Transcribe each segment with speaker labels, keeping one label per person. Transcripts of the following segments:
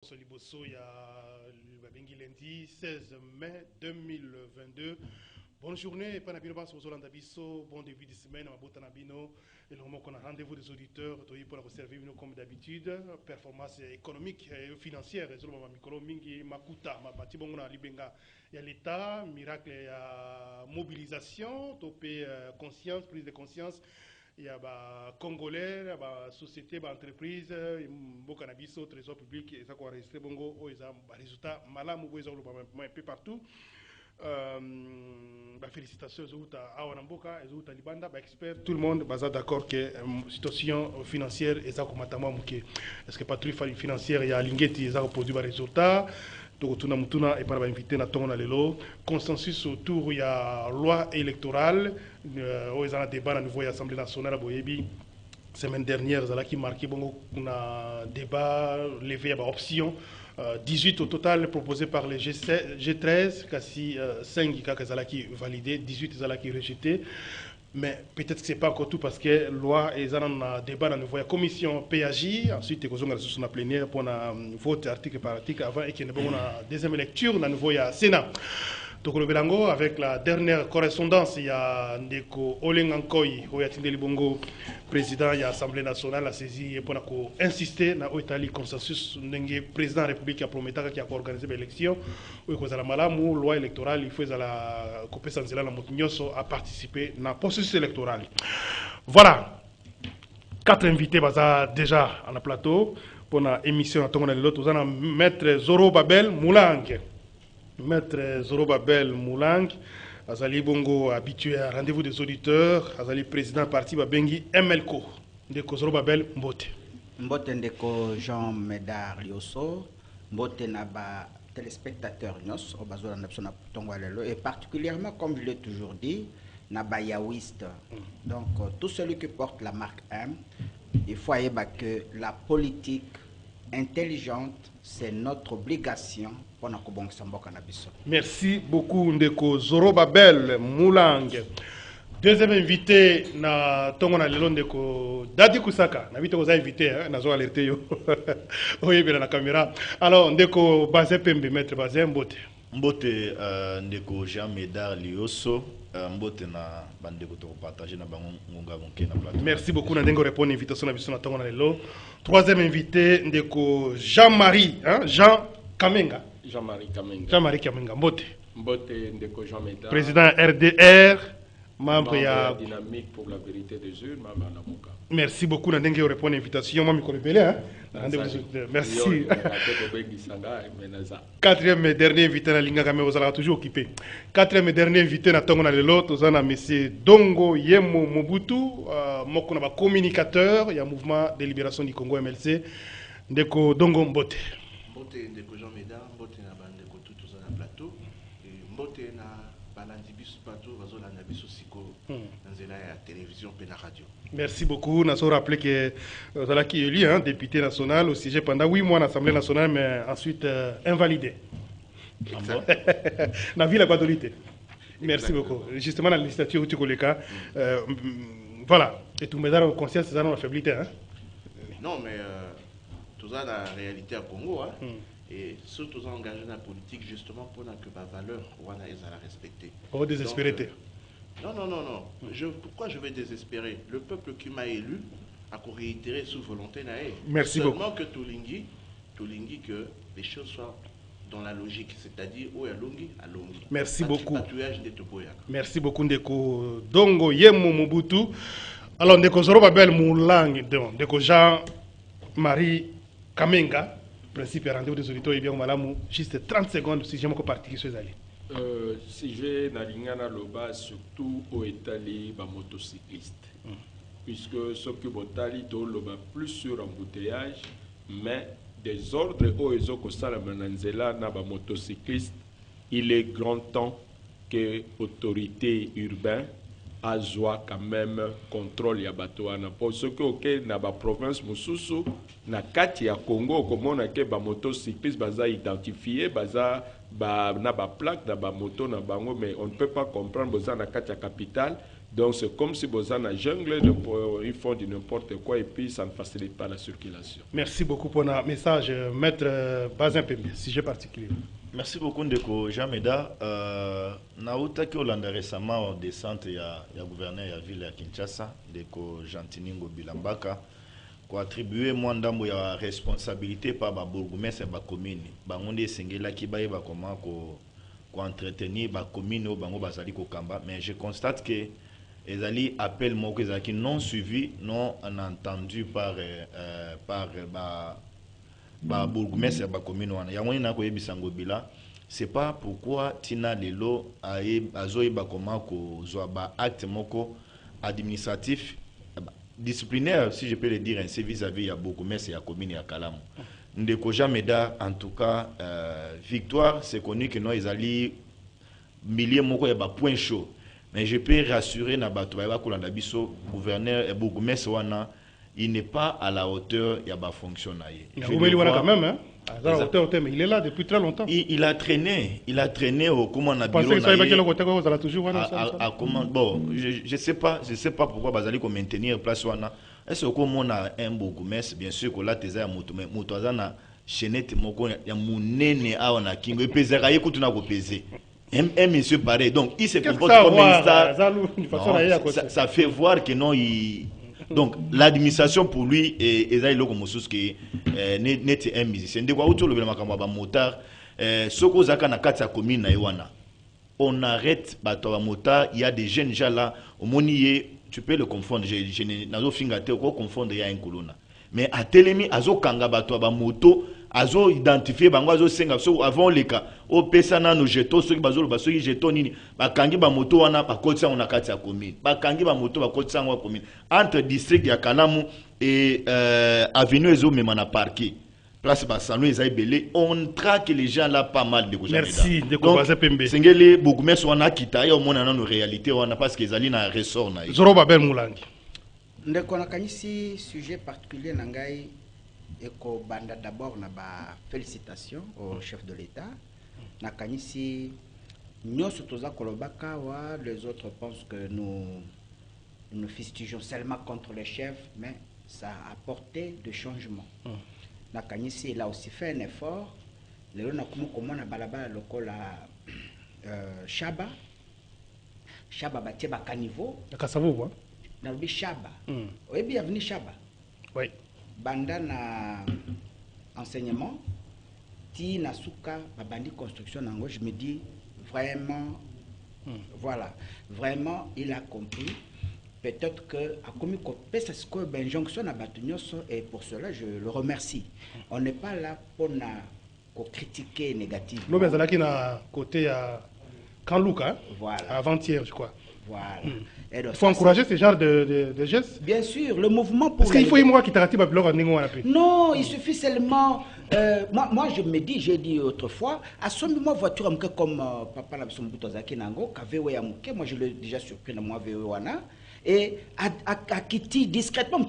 Speaker 1: nyonso liboso ya babengi lundi 16 mai 2022. Bonne journée, Panabino Basso Bisso, bon début de semaine, Mabota Nabino, et le moment qu'on a rendez-vous des auditeurs, pour la servir comme d'habitude, performance économique et financière, réseau Mamikolo Mingi, Makuta, Mabati Bongona Libenga, il y a l'État, miracle et mobilisation, topé conscience, prise de conscience. Il y a des Congolais, des sociétés, des entreprises, des cannabis, au trésor public, et ça qu'on a enregistré, bongo, ils ont des résultats malins, ils ont un peu partout. Félicitations à Awanamboka, à Libanda, experts, tout le monde est d'accord que la situation financière est ça comme atama muke. Est-ce que patrouille financière il y a l'ingeti ils ont produit des résultats. Donc tout et par invité na tonga lelo consensus autour il y a loi électorale ils ont un débat à niveau de l'Assemblée nationale à Boyebi semaine dernière ils ont qui marqué bon on a débat levé à option 18 au total proposés par les G13 quasi 5 qui validé 18 qui rejeté. Mais peut-être que ce n'est pas encore tout parce que la loi est en débat dans la commission PAJ, ensuite il y a une plénière pour un vote article par article avant et qu'il y ait une deuxième lecture dans le Sénat. Donc le Belango, avec la dernière correspondance, il y a Ndeko Olengankoy, Oyatinde Libongo, président de l'Assemblée nationale, a saisi pour insister dans l'Italie consensus, le président de la République a promis qu'il a organisé l'élection, où il y a la loi électorale, il faut la compétence de la Montignoso à participer dans le processus électoral. Voilà, 4 invités déjà à la plateau pour l'émission à Tonga de l'autre. Nous allons mettre Zoro Babel Moulang. Maître Zorobabel Moulang, Azali Bongo habitué à rendez-vous des auditeurs, Azali président parti Babengi MLCO, Ndeko Zorobabel Mbote.
Speaker 2: Mbote Ndeko Jean Médard Lioso, Mbote Naba téléspectateur Nyos, Obazola Napsona Tongwalelo, et particulièrement, comme je l'ai toujours dit, Naba Yawiste. Donc, tout celui qui porte la marque M, il faut que la politique intelligente, c'est notre obligation.
Speaker 1: Merci beaucoup Ndeko Zorobabel Moulang. Deuxième invité na tongona lelo Ndeko Dadi Kusaka. Na vite vous invité na zo alerté yo. Oui bien la caméra. Alors Ndeko Bazé Pembe maître Bazé Mbote.
Speaker 3: Mbote Ndeko Jean Médard Lioso. Mbote na bandeko to partager na bango ngonga bonke na plateau.
Speaker 1: Merci beaucoup na ndengo répondre invitation na biso na tongona lelo. Troisième invité Ndeko Jean-Marie Jean Kamenga.
Speaker 4: Jean-Marie
Speaker 1: Kamenga, Mbote.
Speaker 4: Mbote Ndeko Jean Médard.
Speaker 1: Président RDR, membre ya
Speaker 4: Dynamique pour la vérité des urnes, membre Namoka.
Speaker 1: Merci beaucoup na ndenge répondre invitation. Moi, je connais merci. Quatrième et dernier invité na Linga Kame, vous allez toujours occupé. Quatrième et dernier invité na Tongo na Lelo, vous avez monsieur Dongo Yemo Mobutu, moko na ba communicateur, il y a mouvement de libération du Congo MLC. Ndeko Dongo Mbote.
Speaker 5: Mbote Ndeko Jean Médard, Mbote na bandeko tout na plateau, et Mbote na balandibus plateau, bazolanda biso siko nzela ya télévision pe na radio.
Speaker 1: Merci beaucoup. Nous avons rappelé que Zalaki élu député national au siège pendant 8 mois à l'Assemblée nationale, mais ensuite invalidé. Dans la ville à Guadeloupe. Merci beaucoup. Justement, dans la législature où tu connais voilà. Et tout le monde a conscience de ça dans la faiblité.
Speaker 5: Non, mais tout ça dans la réalité à Congo. Et surtout engagé dans la politique justement pour que ma valeur soit respectée.
Speaker 1: Pour désespérer.
Speaker 5: Non. Pourquoi je vais désespérer? Le peuple qui m'a élu a réitéré sous volonté naïe.
Speaker 1: Merci beaucoup.
Speaker 5: Seulement que Toulingi, que les choses soient dans la logique, c'est-à-dire où est Longi à Longi.
Speaker 1: Merci beaucoup.
Speaker 5: Merci
Speaker 1: beaucoup Ndeko Dongo Yemo Mobutu. Alors Ndeko Zorobabel Moulang, Ndeko Jean-Marie Kamenga, principe et rendez-vous des auditeurs et bien malamu, juste 30 secondes si j'aime que partie qui soit allé.
Speaker 4: Si j'ai Nalingana Loba, surtout au Italie, motocycliste. Puisque ce qui Botali Loba plus sur embouteillage, mais des ordres au Ezoko Salamananzela na motocycliste, il est grand temps que l'autorité urbaine a quand même contrôle ya batoana. Pour ce que ok na ba province Mususu na kati ya Congo comme ke ba motocycliste baza identifié baza ba na ba plaque na ba moto na bango, mais on ne peut pas comprendre baza na kati ya capitale Donc c'est comme si vous en jungle, ils font du n'importe quoi et puis ça ne facilite pas la circulation.
Speaker 1: Merci beaucoup pour notre message, Maître Bazin Pembe, sujet particulier.
Speaker 3: Merci beaucoup Ndeko Jean Meda. Naouta qui Hollanda récemment en descente il y a gouverneur de la ville de Kinshasa, Ndeko Jantiningo Bilambaka, qui a attribué moins d'ambo ya responsabilité par ba bourgmestre ba commune. Ba ngonde sengela ki ba comment ko entretenir ba commune au bango bazali ko kamba, mais je constate que les alliés appellent moi qui non suivi, non entendu par bourgmestre ba commune wana ya ngoni na ko yebisango bila. C'est pas pourquoi tina lelo azoyeba comment ko zo ba acte moko administratif disciplinaire, si je peux le dire ainsi, vis-à-vis ya bourgmestre ya commune ya Kalamu. Ndeko Jameda, en tout cas, victoire, c'est connu que nous, les alliés, milliers moko ya ba point chaud. Mais je peux rassurer na bato ba kolanda biso gouverneur et bourgmestre wana, il n'est pas à la hauteur ya ba fonctionnaire.
Speaker 1: Il quand même, hein? À la hauteur, mais il est là depuis très longtemps.
Speaker 3: Il a traîné au comment on a
Speaker 1: bureau.
Speaker 3: Bon, je sais pas pourquoi bazali ko maintenir place wana. Est-ce que comme on a un bourgmestre, bien sûr que là teza ya moto, mais moto azana chenette moko ya munene awa na kingo epezaka ye kutu na ko peser. Un monsieur pareil, donc il se comporte comme un star. Ça fait voir que non, donc l'administration pour lui est un musicien. De quoi autour le motard, ce qu'on a na kati commune na Iwana. On arrête bato motard, il y a des jeunes gens là, au monier, tu peux le confondre, je n'ai fingate ou confondre il y a un colonna. Mais à Telemi azo kanga bato moto azo identifier bango azo senga so avant les cas au pesana no jeto so ki bazolo baso ki jeto nini bakangi ba moto wana bakotsa on akati ya commune bakangi ba moto bakotsa ngwa commune entre district ya Kanamu et avenue ezo mema na parquet place ba sanu ezai belé on traque les gens là pas mal de ko jamais.
Speaker 1: Merci de ko baza pembe
Speaker 3: sengeli bourgmestre wana kita ya mona na no réalité wana parce que ezali na ressort na
Speaker 1: Zoro Babel Mulangi
Speaker 2: ndeko nakanisi sujet particulier na ngai eko banda d'abord na ba félicitations au chef de l'État nakanisi nyoso toza kolobaka wa les autres pensent que nous fustigeons seulement contre les chefs mais ça a apporté de changements. Nakanisi il a aussi fait un effort lelo nakumu komona balabala lokola Shaba batie ba caniveau
Speaker 1: Kasavu quoi
Speaker 2: na lobi Shaba. Oui, bienvenue Shaba.
Speaker 1: Oui.
Speaker 2: Banda na enseignement, ti na suka babandi construction nango, je me dis vraiment, voilà, vraiment il a compris. Peut-être que a commis ça ce que ben jonction na batunyoso et pour cela je le remercie. On n'est pas là pour critiquer négativement.
Speaker 1: Nous mais là qui na côté à Kanluka,
Speaker 2: voilà.
Speaker 1: Avant-hier je crois.
Speaker 2: Voilà.
Speaker 1: Il faut encourager ce genre de gestes.
Speaker 2: Bien sûr, le mouvement pour...
Speaker 1: Parce qu'il faut y moi qui t'arrête à bloquer un
Speaker 2: non, il suffit seulement... moi, je me dis, j'ai dit autrefois, à ce moment, voiture, comme papa n'a pas Boutazaki Nango, moi je l'ai déjà surpris dans moi, et à Kiti, discrètement,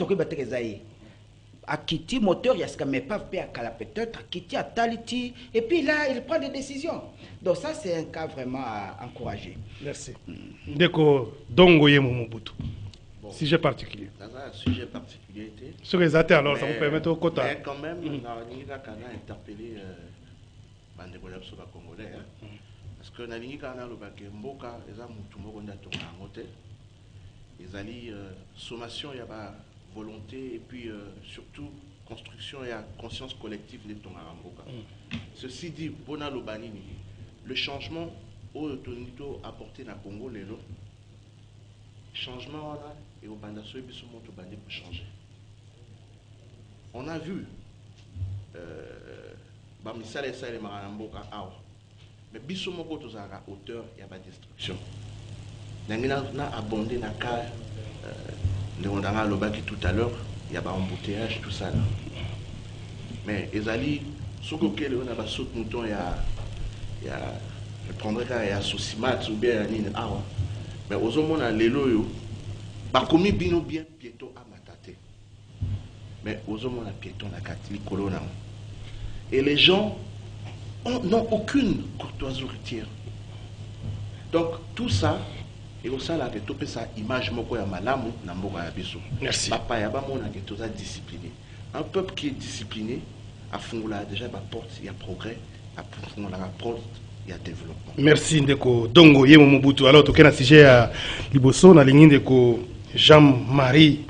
Speaker 2: à Kiti, moteur, il y a ce qu'on met pas à Kala peut-être, à Kiti, à Taliti, et puis là, il prend des décisions. Donc ça, c'est un cas vraiment à encourager.
Speaker 1: Merci. Deko Dongoye Momobutu. Sujet particulier.
Speaker 5: Un sujet particulier.
Speaker 1: Sur les athées, alors, ça vous permet au quota.
Speaker 5: Mais quand même, on a interpellé Bandeko Lapsoba Congolais. Parce que Nalingi Kana Lobake Mboka, les Amoutumo Gondatonga Mote, les alliés sommation, il y a volonté et puis surtout construction et conscience collective de Tonga Mboka. Ceci dit, Bona Lobanini, le changement au Tonito apporté dans le Congo, les lots, changement là, et au Bandasso et Bissomoto Bandé pour changer. On a vu, Bamisale et Sale Maramboka, mais Bissomoko Tozara, hauteur, il y a pas de destruction. On a abondé dans le cas, on a l'obaki tout à l'heure, il y a pas embouteillage, tout ça là. Mais Ezali, ce qu'on a pas saut mouton, il y a, je prendrais quand il y a Soussimat ou bien Nine Awa. Mais aux hommes, on a les loyaux. Par commis bino bien piéton à Matate. Mais aux hommes, on a piéton à Katli Colonna. Et les gens n'ont aucune courtoisie routière. Donc tout ça, et au sein là que tout ça image moko ya malamu na mboka ya biso.
Speaker 1: Merci.
Speaker 5: Papa ya ba mona que tout ça discipliné. Un peuple qui est discipliné a fungula déjà ba porte, il y a progrès, a fungula la porte, il y a développement.
Speaker 1: Merci ndeko Dongo Yemo Mobutu. Alors to kena sujet ya liboso na lingi ndeko Jean-Marie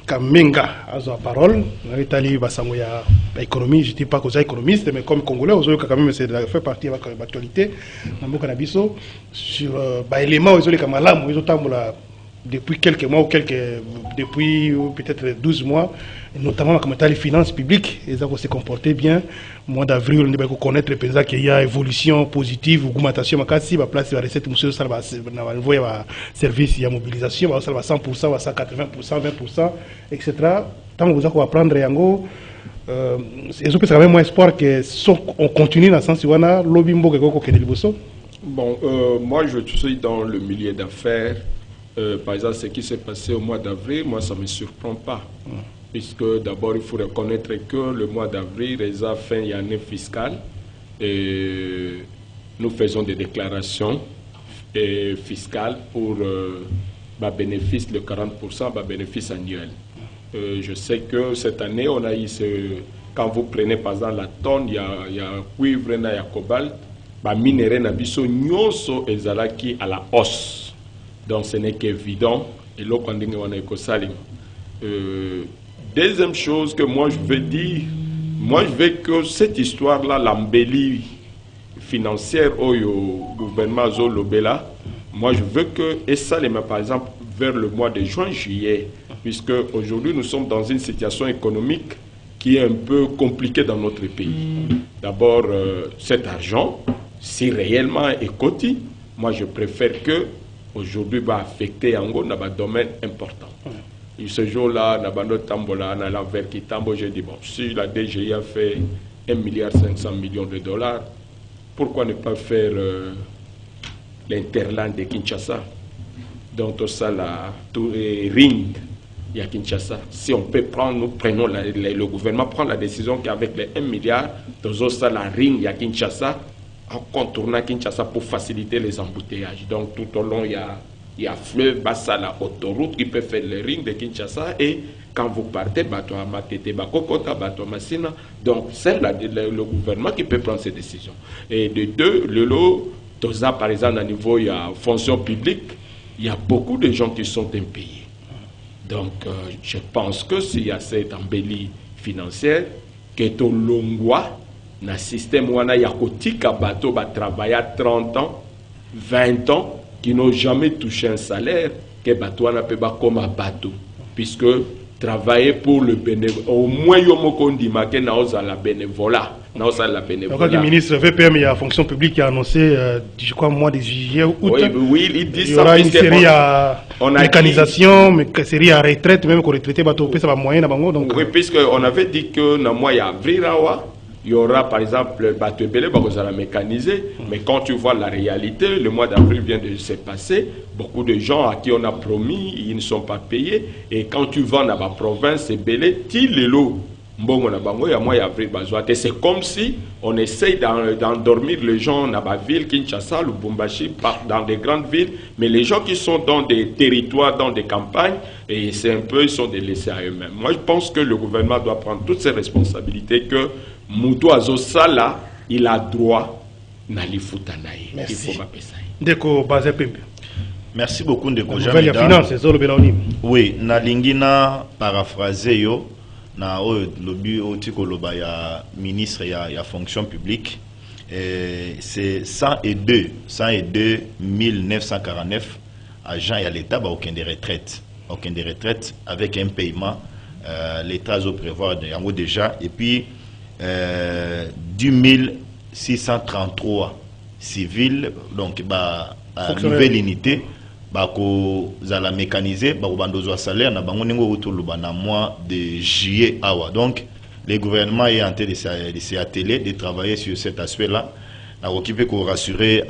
Speaker 1: Kamenga azo la parole. On est allé basango ya économie, je dis pas que je suis économiste mais comme congolais, aujourd'hui quand même c'est fait partie de l'actualité na mboka na biso sur ba éléments aujourd'hui comme malamu ils ont depuis quelques mois ou depuis peut-être 12 mois, notamment dans les finances publiques, ils ont se comporté bien. Au mois d'avril, on doit connaître qu'il y a évolution positive, augmentation, si la place de la recette, monsieur, ça va service, il y a mobilisation, ça va 100%, 180%, 20%, etc. Tant que vous allez apprendre Yango, c'est quand même moins espoir que on continue dans le sens où on a lobby mboko que de
Speaker 4: Bon, moi je suis dans le milieu d'affaires. Par exemple, ce qui s'est passé au mois d'avril, moi, ça ne me surprend pas. Puisque d'abord, il faut reconnaître que le mois d'avril, les fins d'année fiscale, et nous faisons des déclarations fiscales pour bénéfice de 40%, bénéfice annuel. Je sais que cette année, on a eu quand vous prenez par exemple la tonne, il y a cuivre, il y a cobalt, minerai, nabiso, nyoso, ezalaki à la hausse. Donc ce n'est qu'évident. Et là, quand on a deuxième chose que moi je veux dire, moi je veux que cette histoire-là, l'embellie financière au gouvernement Zolobela, moi je veux que, et ça, par exemple, vers le mois de juin, juillet, puisque aujourd'hui nous sommes dans une situation économique qui est un peu compliquée dans notre pays. D'abord, cet argent, si réellement est coté, moi je préfère que aujourd'hui va affecter Ango dans un domaine important. Et ce jour-là, dans le tambola, dans l'envers qui tambo, j'ai dit, bon, si la DGI a fait 1,5 milliard de dollars, pourquoi ne pas faire l'interland de Kinshasa? Donc, tout ça, tout est ring, il y a Kinshasa. Si on peut prendre, nous prenons, le gouvernement prend la décision qu'avec les 1 milliard, tout ça, la ring, il y a Kinshasa, en contournant Kinshasa pour faciliter les embouteillages. Donc tout au long, il y a fleuve, Bassa, la autoroute qui peut faire le ring de Kinshasa. Et quand vous partez, Bato Amatete, Bakokota, Bato Massina, donc c'est le gouvernement qui peut prendre ces décisions. Et de deux, le lot, Toza, par exemple, à niveau il y a fonction publique, il y a beaucoup de gens qui sont impayés. Donc je pense que s'il y a cette embellie financière, que tout l'ongwa, dans le système où on a yakotika bateau va travailler 30 ans, 20 ans, qui n'ont jamais touché un salaire, que bateau n'a pas comme un bateau. Puisque travailler pour le bénévolat, au moins il y a la bénévolat.
Speaker 1: Le ministre VPM, il y a la fonction publique qui a annoncé, je crois, mois de juillet ou août.
Speaker 4: Oui, il dit
Speaker 1: il y aura une série à mécanisation, mais une série à retraite, même qu'on retraité, ça va moyen. Donc,
Speaker 4: oui, puisqu'on avait dit que dans le mois d'avril, il y aura par exemple bateau belé, vous allez mécaniser, mais quand tu vois la réalité, le mois d'avril vient de se passer, beaucoup de gens à qui on a promis, ils ne sont pas payés, et quand tu vas dans la province, c'est belé, les lots. C'est comme si on essaye d'endormir les gens dans la ville, Kinshasa, Lubumbashi, dans des grandes villes, mais les gens qui sont dans des territoires, dans des campagnes, et c'est un peu, ils sont délaissés à eux-mêmes. Moi, je pense que le gouvernement doit prendre toutes ses responsabilités, que Moutou Azosala, il a droit à l'Ifutanaï.
Speaker 1: Merci. Deko Bazepembe.
Speaker 3: Merci beaucoup, Ndeko Jean. Oui, Nalingina paraphrasé yo. Na lobby otikoloba ya ministre ya fonction publique, c'est 102 949 agents à l'État aucun de retraite avec un paiement l'État doit prévoir déjà, et puis 10 633 civils, donc nouvelle unité bako zala mécanisé bako bandozo salaire na bango ningo utuluba na mois de juillet awa. Donc le gouvernement est en train de s'atteler de travailler sur cet aspect là na occupé pour rassurer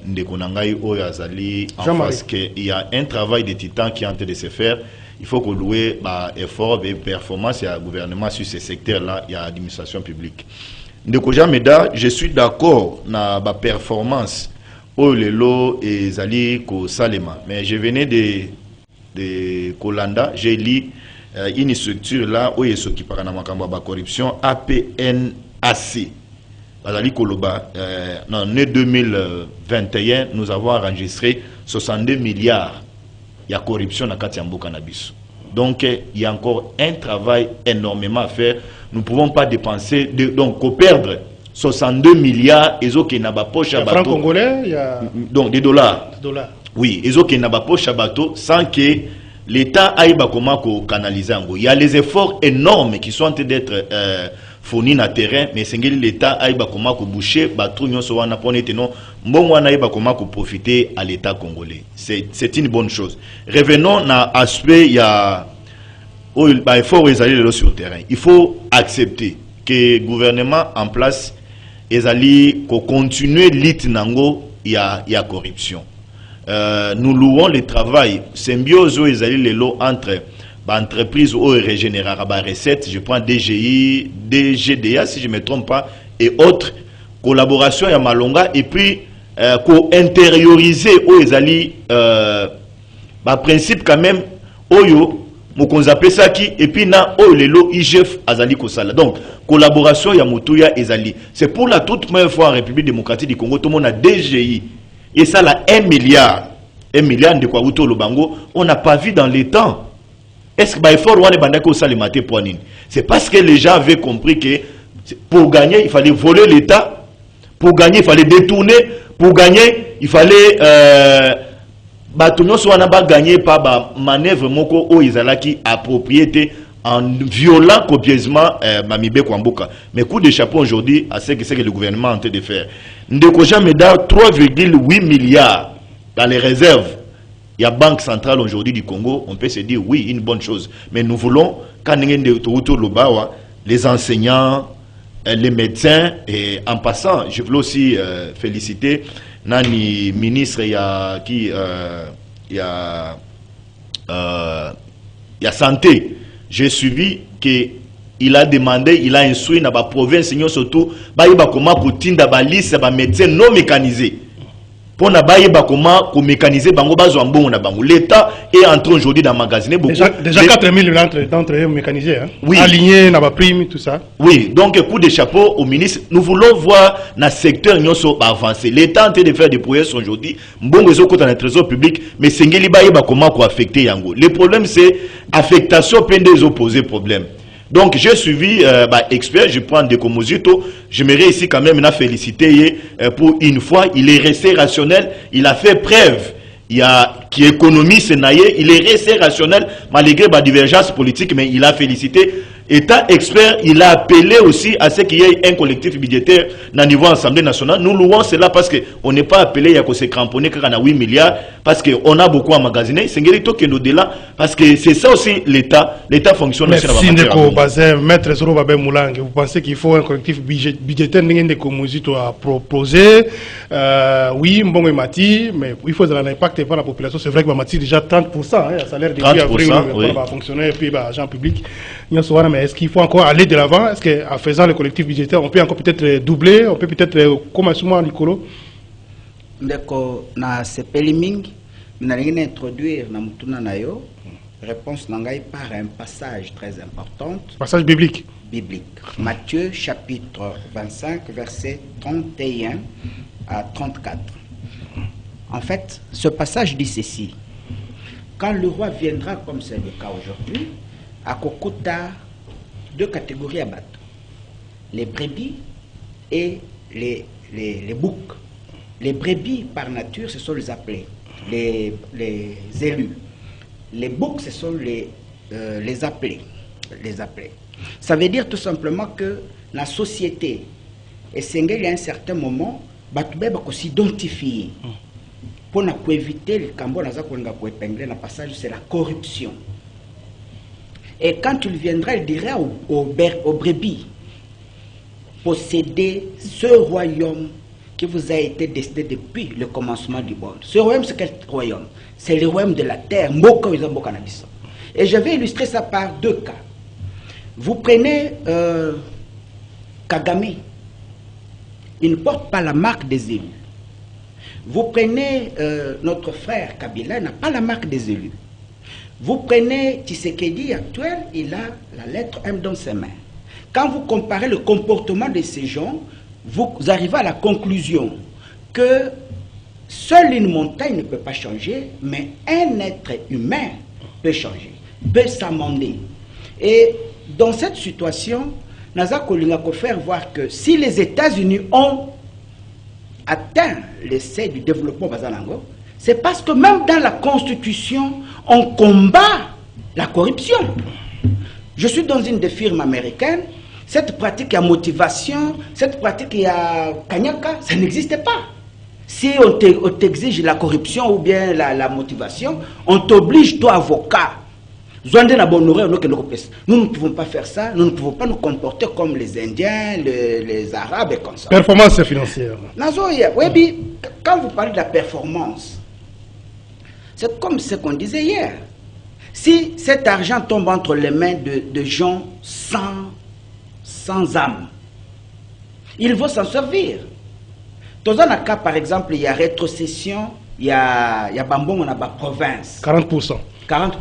Speaker 3: ndeko nangai o yazali en face que il y a un travail de titan qui est en train de se faire. Il faut que louer effort et performance et gouvernement sur ces secteurs là, il y a administration publique. Ndeko Jameda, je suis d'accord na ba performance Olelo et Zali Ko Salema. Mais je venais de Kolanda, j'ai lu une structure là où il s'occupe de la corruption, APNAC. Zali Koloba, en l'année 2021, nous avons enregistré 62 milliards de corruption dans Katiambo Cannabis. Donc, il y a encore un travail énormément à faire. Nous ne pouvons pas dépenser, donc perdre 62 milliards, et qui n'a pas poche à bateau.
Speaker 1: Francs congolais, il y a...
Speaker 3: Donc, des dollars. Oui, et qui n'a pas poche à bateau sans que l'État aille comment canaliser en gros. Il y a les efforts énormes qui sont en train d'être fournis dans le terrain, mais c'est que l'État aille comment boucher, bateau, nous sommes en train de comment profiter à l'État congolais. C'est une bonne chose. Revenons à l'aspect, il y a il faut aller sur le terrain. Il faut accepter que le gouvernement en place continue lutte nango, il y a corruption. Nous louons le travail symbiose entre entreprises où régénérer la recette, je prends DGI, DGDA si je ne me trompe pas, et autres collaborations à Malonga, et puis intérioriser où principe quand même oyo mokonza pesa ki et puis na lelo IGF azali kosala. Donc collaboration ya mutuya ezali. C'est pour la toute première fois en République démocratique du Congo tout le monde a DGI et ça là 1 milliard de quoi uto lobango, on n'a pas vu dans les temps. Est-ce que bah effort wane bandako salimate poinine? C'est parce que les gens avaient compris que pour gagner, il fallait voler l'État, pour gagner, il fallait détourner, pour gagner, il fallait Batonyo soit gagné par la manœuvre moko o izalaki à propriété en violant copieusement Mamibe Kwamboka. Mais coup de chapeau aujourd'hui à ce que le gouvernement est en train de faire. Ndekoja Meda 3,8 milliards dans les réserves. Il y a Banque centrale aujourd'hui du Congo. On peut se dire oui, une bonne chose. Mais nous voulons, quand les enseignants, les médecins, et en passant, je veux aussi féliciter Nani ministre qui il y a santé. J'ai suivi que il a demandé, il a instruit dans la province surtout comment kutinda ba liste ba médecins non mécanisés. Pour na comment mécaniser bango bazo mbongo na bango. L'État est en train aujourd'hui d'emmagasiner beaucoup.
Speaker 1: Déjà 4000 d'entre eux mécanisés, hein?
Speaker 3: Oui.
Speaker 1: Alignés, n'a pas prime, tout ça.
Speaker 3: Oui, donc coup de chapeau au ministre. Nous voulons voir dans le secteur avancer. L'État est en train de faire des prouesses aujourd'hui. Mbongo est dans le trésor public, mais c'est comment affecter Yango. Le problème c'est affectation peine des opposés problème. Donc j'ai suivi expert, je prends des Komozito, j'aimerais ici quand même féliciter pour une fois, il est resté rationnel, il a fait preuve, il y a qui économise naïe, il est resté rationnel malgré la divergence politique, mais il a félicité. État expert, il a appelé aussi à ce qu'il y ait un collectif budgétaire dans le niveau Assemblée nationale. Nous louons cela parce qu'on n'est pas appelé à se cramponner quand on a 8 milliards, parce qu'on a beaucoup emmagasiné. C'est au-delà, parce que c'est ça aussi l'État. L'État fonctionne aussi
Speaker 1: dans la matière. Maître Zoro Babé Moulang, vous pensez qu'il faut un collectif budgétaire à proposer? Oui, bon, Mati, mais il faut un impact par la population. C'est vrai que Mati déjà 30%, le salaire de avril va fonctionner, et puis agent public. Mais est-ce qu'il faut encore aller de l'avant? Est-ce qu'en faisant le collectif budgétaire, on peut encore peut-être doubler? On peut peut-être, comme souvent, Nicolo?
Speaker 2: D'accord, na sepeliming, nous allons introduire na mutuna nayo réponse nangai par un passage très important.
Speaker 1: Passage biblique.
Speaker 2: Biblique. Matthieu chapitre 25, versets 31 à 34. En fait, ce passage dit ceci. Quand le roi viendra, comme c'est le cas aujourd'hui, à Kokuta, deux catégories à battre. Les brebis et les boucs. Les brebis, par nature, ce sont les appelés, les élus. Les boucs, ce sont les appelés. Ça veut dire tout simplement que la société, et il y a un certain moment, il faut s'identifier. Pour éviter le épingler le passage, c'est la corruption. Et quand il viendra, il dira aux brebis, possédez ce royaume qui vous a été destiné depuis le commencement du monde. Ce royaume, c'est quel royaume? C'est le royaume de la terre. Et je vais illustrer ça par deux cas. Vous prenez Kagame, il ne porte pas la marque des élus. Vous prenez notre frère Kabila, n'a pas la marque des élus. Vous prenez Tshisekedi actuel, il a la lettre M dans ses mains. Quand vous comparez le comportement de ces gens, vous arrivez à la conclusion que seule une montagne ne peut pas changer, mais un être humain peut changer, peut s'amender. Et dans cette situation, Naza Kolinga peut faire voir que si les États-Unis ont atteint l'essai du développement Bazalango, c'est parce que même dans la Constitution, on combat la corruption. Je suis dans une des firmes américaines, cette pratique à motivation, cette pratique à kanyaka, ça n'existe pas. Si on t'exige la corruption ou bien la motivation, on t'oblige, toi avocat. Nous ne pouvons pas faire ça, nous ne pouvons pas nous comporter comme les Indiens, les Arabes et comme ça.
Speaker 1: Performance financière.
Speaker 2: Quand vous parlez de la performance, c'est comme ce qu'on disait hier. Si cet argent tombe entre les mains de gens sans âme, ils vont s'en servir. Dans un cas, par exemple, il y a rétrocession, il y a Bambon, on a la province.
Speaker 1: 40%.
Speaker 2: 40%.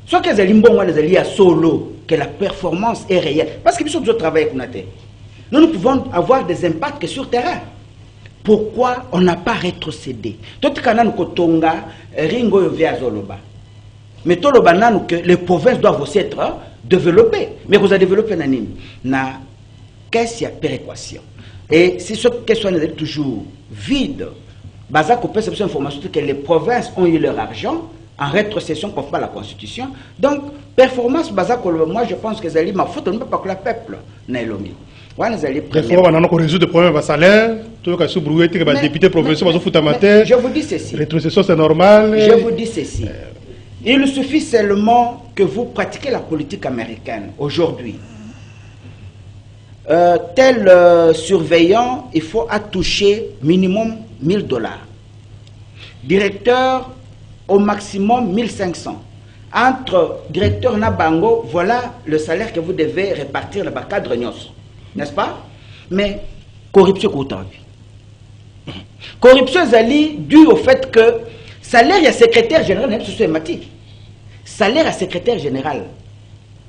Speaker 2: Soit que les à solo, que la performance est réelle. Parce que nous sommes travailler avec nous ne pouvons avoir des impacts que sur le terrain. Pourquoi on n'a pas rétrocédé? Tout le monde ringo via Zoloba. Mais tout le monde que les provinces doivent aussi être développées. Mais vous avez développé na qu'est-ce qu'il y a péréquation? Et si cette question est toujours vide, Bazak peut cette information que les provinces ont eu leur argent en rétrocession conformément à la Constitution. Donc, performance Bazak, moi je pense que c'est ma faute, on ne peut pas que le peuple n'ait l'homme.
Speaker 1: Des fois, on a résoudre des problèmes de salaire, tout cas, les députés provinciaux,
Speaker 2: je vous dis ceci.
Speaker 1: Rétrocession, c'est normal.
Speaker 2: Je vous dis ceci. Il suffit seulement que vous pratiquez la politique américaine aujourd'hui. Tel surveillant, il faut toucher minimum $1000. Directeur, au maximum 1500. Entre directeur Nabango, voilà le salaire que vous devez répartir dans le cadre Nyos. N'est-ce pas? Mais corruption qu'aujourd'hui. Corruption est due au fait que salaire à secrétaire général n'est pas salaire à secrétaire général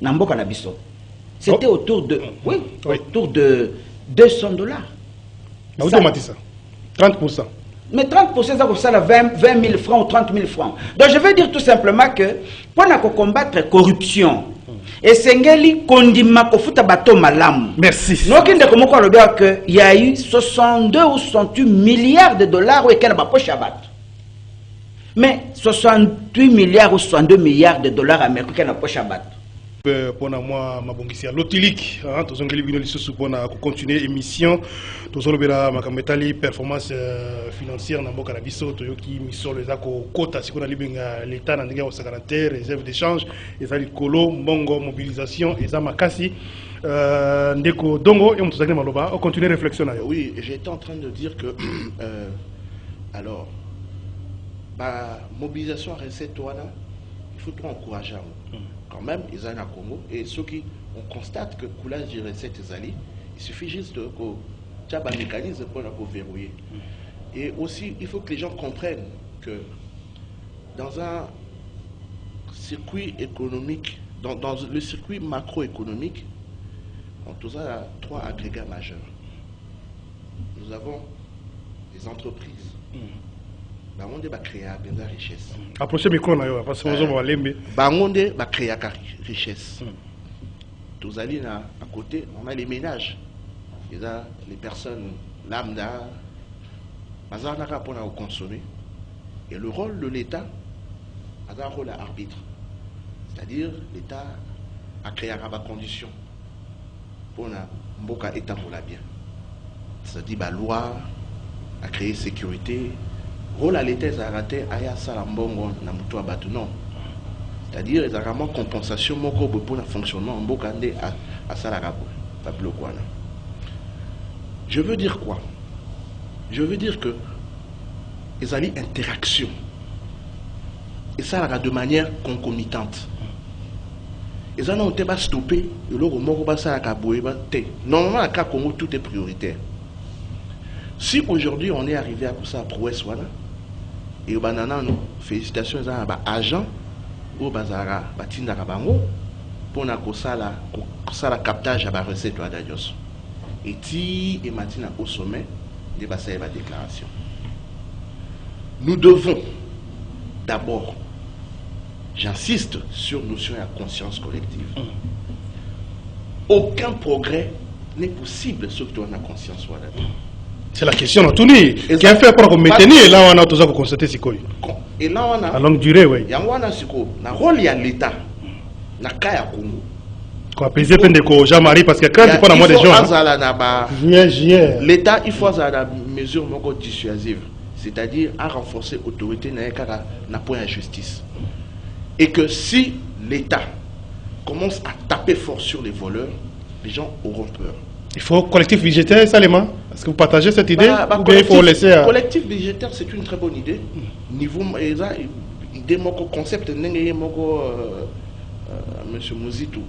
Speaker 2: Nambo Kanabiso. C'était autour de autour de $200.
Speaker 1: Automatique ça. 30%.
Speaker 2: Mais 30% ça ça 20 000 francs ou 30 000 francs. Donc je veux dire tout simplement que pour combattre la corruption, et Sengeli kondima kofuta bato malam.
Speaker 1: Merci.
Speaker 2: Donc il y a eu 62 ou 68 milliards de dollars et qu'elle n'a pas Shabbat. Mais 68 milliards ou 62 milliards de dollars américains qu'elle n'a pas Shabbat.
Speaker 1: Pour moi, ma bonne question. L'otilique, tous les gens pour continuer l'émission, tous les gens performance financière dans le Carabiso, tous qui mission les quotas, si on a l'État dans les secrétaires, réserve d'échange, les alicolo, mongo, mobilisation, et zamakasi, ndeko dongo et on tous maloba. On continue réflexion.
Speaker 5: Oui, j'étais en train de dire que alors, mobilisation à recette, il faut trop encourager. Quand même, ils sont à Congo. Et ceux qui, on constate que le coulage de recettes est allé, il suffit juste que tu as un mécanisme pour verrouiller. Et aussi, il faut que les gens comprennent que dans un circuit économique, dans le circuit macroéconomique, on a 3 agrégats majeurs. Nous avons les entreprises. Bangonde va créer la richesse.
Speaker 1: Approchez le micro, parce que nous allons
Speaker 5: Bangonde va créer la richesse. Tous allés à côté, on a les ménages. Les personnes lambda, on a pour consommer. Et le rôle de l'État a un rôle à arbitre. C'est-à-dire, l'État a créé des conditions pour que l'État pour la bien. C'est-à-dire, la loi a créé sécurité. Rôle à l'État, a raté à Salambongo, Namuto Abatu, non. C'est-à-dire, il y a vraiment compensation pour le fonctionnement à Salarabo. Je veux dire quoi? Je veux dire que il y a une interaction. Et ça de manière concomitante. Et ça, on ne pas stopper. Normalement, à Congo, tout est prioritaire. Si aujourd'hui on est arrivé à ça à prouesse, voilà, et au banana, félicitations à agents ou bazara, batinda kabango, pour na kosala captage à la recette à Dadios. Et ti et matina au sommet de passer la déclaration. Nous devons d'abord, j'insiste sur notion de conscience collective. Aucun progrès n'est possible sauf que tu as la conscience.
Speaker 1: C'est la question dans tout le monde. Qui a fait pour maintenir et là on a toujours constaté ce qu'il
Speaker 5: et là on a
Speaker 1: à longue durée, oui.
Speaker 5: Il y a un rôle de l'État. Na kaya Congo.
Speaker 1: Quoi apaiser peine de Jean-Marie parce que quand il faut avoir des gens.
Speaker 5: L'État il faut avoir des mesures dissuasives, c'est-à-dire à renforcer l'autorité na point de justice. Et que si l'État commence à taper fort sur les voleurs, les gens auront peur.
Speaker 1: Il faut collectif budgétaire, Salema. Est-ce que vous partagez cette idée ou bien il faut laisser
Speaker 5: collectif budgétaire, c'est une très bonne idée. Niveau idée moko concept n'engé moko monsieur Mozitou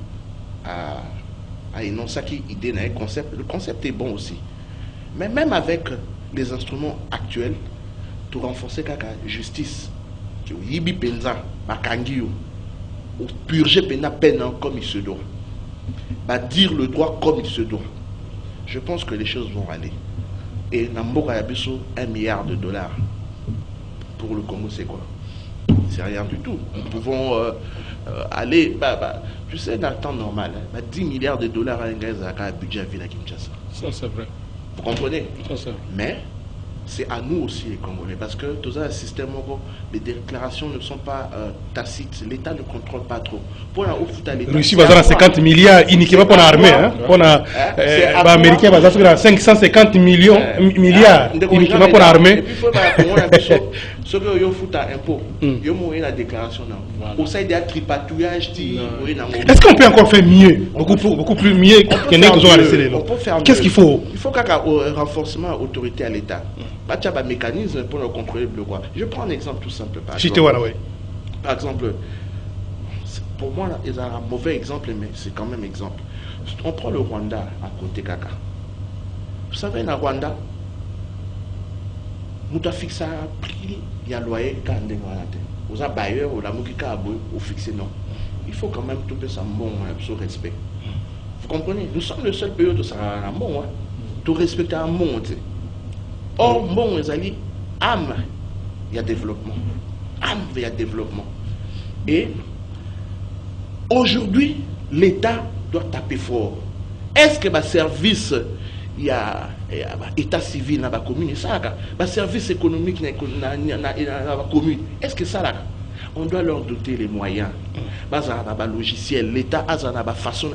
Speaker 5: a énoncé qui idée n'a concept. Le concept est bon aussi. Mais même avec les instruments actuels, pour renforcer la justice, yibi penza bakangio ou purger pena peine comme il se doit, dire le droit comme il se doit. Je pense que les choses vont aller. Et Namboka Yabiso, $1 milliard pour le Congo, c'est quoi? C'est rien du tout. Nous pouvons aller, je sais, dans le temps normal, $10 milliards à un budget à Villa Kinshasa.
Speaker 4: Ça, c'est vrai.
Speaker 5: Vous comprenez?
Speaker 4: Ça, c'est vrai.
Speaker 5: Mais c'est à nous aussi les Congolais, parce que tout ça, système, les déclarations ne sont pas tacites, l'État ne contrôle pas trop. Pour la
Speaker 1: Russie va avoir 50 milliards uniquement pour l'armée, pour l'Américain va avoir 550 milliards uniquement pour l'armée.
Speaker 5: Et puis il faut ce que vous faites un impôt, vous avez la déclaration. Au sein des tripatouillages,
Speaker 1: est-ce qu'on peut encore faire mieux, beaucoup plus mieux que nous toujours arrêté les lots? Qu'est-ce qu'il faut?
Speaker 5: Il faut qu'il y ait un renforcement d'autorité à l'État. Pas de mécanisme pour le contrôler le droit. Je prends un exemple tout simple. Par exemple, pour moi, c'est un mauvais exemple, mais c'est quand même exemple. On prend le Rwanda à côté Kaka. Vous savez, dans le Rwanda, nous avons fixé un prix, il y a un loyer quand on a vous avez bailleur, ou la moukika ou fixé non. Il faut quand même tout ça bon, sur respect. Vous comprenez? Nous sommes le seul pays de ça bon, tout respecter un monde. Or, bon, les alliés, âme, il y a développement. Âme, il y a développement. Et aujourd'hui, l'État doit taper fort. Est-ce que le service, il y a état civil dans la commune, le service économique dans la commune, est-ce que ça là? On doit leur doter les moyens. Le logiciel, l'État a une façon.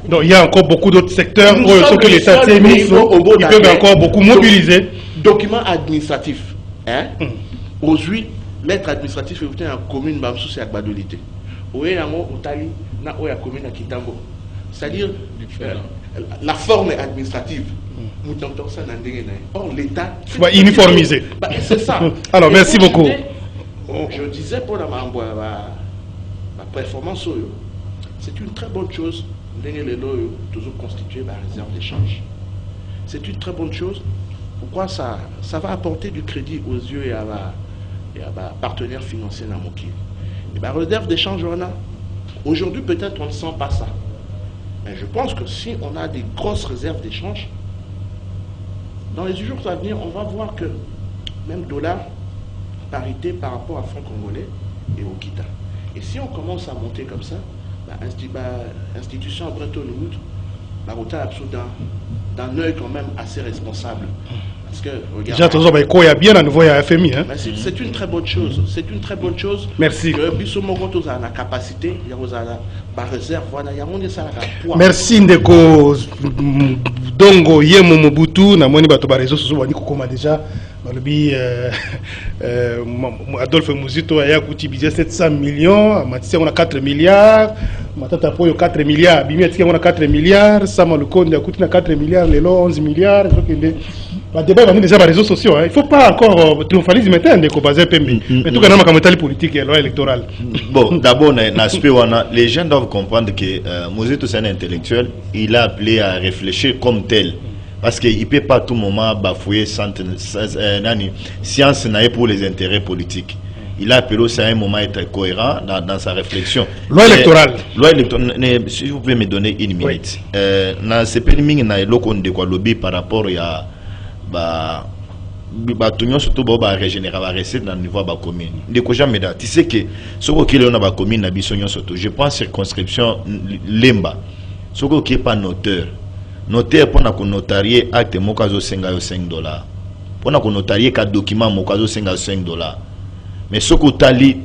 Speaker 1: Donc il y a encore beaucoup d'autres secteurs où l'État s'est mis, ils peuvent encore beaucoup mobiliser.
Speaker 5: Documents administratifs. Aujourd'hui, lettre administrative est en commune, c'est la badolité. C'est-à-dire la forme administrative. Or, l'État.
Speaker 1: Uniformiser.
Speaker 5: C'est ça.
Speaker 1: Alors, merci beaucoup.
Speaker 5: Je disais pour la performance, c'est une très bonne chose. Toujours constitué par réserve d'échange. C'est une très bonne chose. Pourquoi ça va apporter du crédit aux yeux et à partenaires financiers dans mon pays. Et la réserve d'échange, aujourd'hui, peut-être on ne sent pas ça. Mais je pense que si on a des grosses réserves d'échange, dans les jours à venir, on va voir que même dollar, parité par rapport à franc congolais et au Kita. Et si on commence à monter comme ça, l'institution à Bretton-Woods, d'un œil quand même assez responsable. Parce que, regarde,
Speaker 1: il y a bien à nouveau à FMI.
Speaker 5: C'est une très bonne chose. C'est une très bonne chose.
Speaker 1: Merci.
Speaker 5: Que Bissomoko a la capacité, il y a la réserve, il y a
Speaker 1: merci Ndeko Dongo Yemo Mobutu, na moni bato ba réseaux sociaux bani kokoma déjà. Adolphe Mouzito a coûté 700 millions, Matisse on a 4 milliards, Matata Poyo 4 milliards, Bimiatiki on a 4 milliards, Samalukonde a coûté 4 milliards, Lelo 11 milliards. Le débat va déjà par les réseaux sociaux. Il ne faut pas encore triomphalisme maintenant de Kobazer Pembe. Mais tout cas, dans la politique et la loi électorale.
Speaker 3: Bon, d'abord, les gens doivent comprendre que Mouzito, c'est un intellectuel. Il a appelé à réfléchir comme tel. parce qu'il ne peut pas à tout moment bafouer science pour les intérêts politiques. Il a appelé aussi à un moment être cohérent dans sa réflexion.
Speaker 1: Loi électorale.
Speaker 3: Loi électorale, si vous pouvez me donner une minute. Dans ce pays, il y a un lobby par rapport à surtout régénérer la recette dans le niveau de la commune. Tu sais que ce qui est dans la commune, je pense circonscription Lemba. Ce qui n'est pas notaire. Notaire pour qu'on notarier acte mokazo $5. Pour qu'on notarier un document mokazo $5. Mais ce que tu as dit,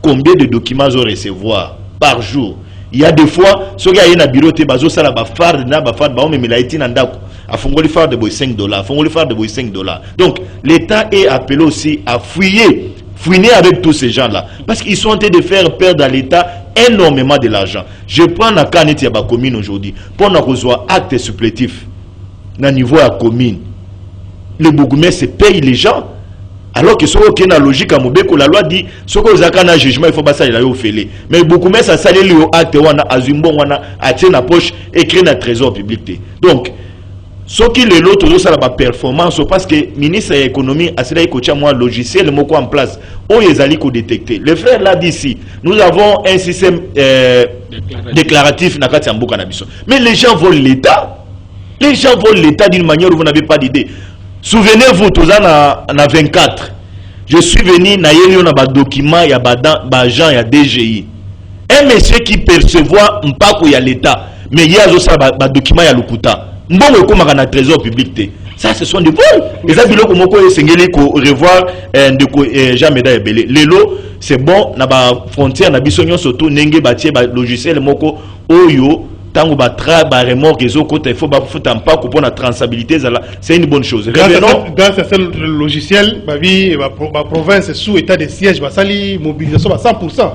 Speaker 3: combien de documents vous recevoir par jour? Il y a des fois, ce qui est dans le bureau, tu as ça la farde, mais la été nandako. A fongoli farde de $5, fongoli farde de $5. Donc l'État est appelé aussi à fouiner avec tous ces gens-là, parce qu'ils sont en train de faire perdre à l'État énormément de l'argent. Je prends la canette de la commune aujourd'hui pour qu'on reçoit acte supplétif au niveau de la commune. Le bourgmestre paye les gens. Alors que ce qui est la logique à Mobeko, la loi dit ce que vous avez un jugement, il faut pas ça il a fait. Mais beaucoup mais ça sali le acte wana azumbo wana atien na poche écrit dans le trésor public. Donc ce qui est l'autre ça la performance parce que ministre de l'économie a cela coaché moi logiciel moko en place où ils allaient ko détecter. Le frère l'a dit ici, nous avons un système déclaratif na kati ya mboka na biso. Mais les gens volent l'État. Les gens volent l'État d'une manière où vous n'avez pas d'idée. Souvenez-vous, tous en 24, je suis venu, na yeli on a ba document, il y a ba agent, il y a DGI. Un monsieur qui percevoir mpako ya l'État, mais il y a aussi ba document ya lukuta. Mbongo ko makana trésor public. Ça ce sont des vols. Les abilo ko moko esengeli ko revoir de Jean Meda Ebele. Lelo c'est bon na ba frontière na biso nyon surtout nenge batie ba logiciel moko oyo tango ba remorque les autres côté il faut un pas pour la traçabilité c'est une bonne chose.
Speaker 1: Grâce à ce logiciel ma province sous état de siège va sali mobilisation à 100%.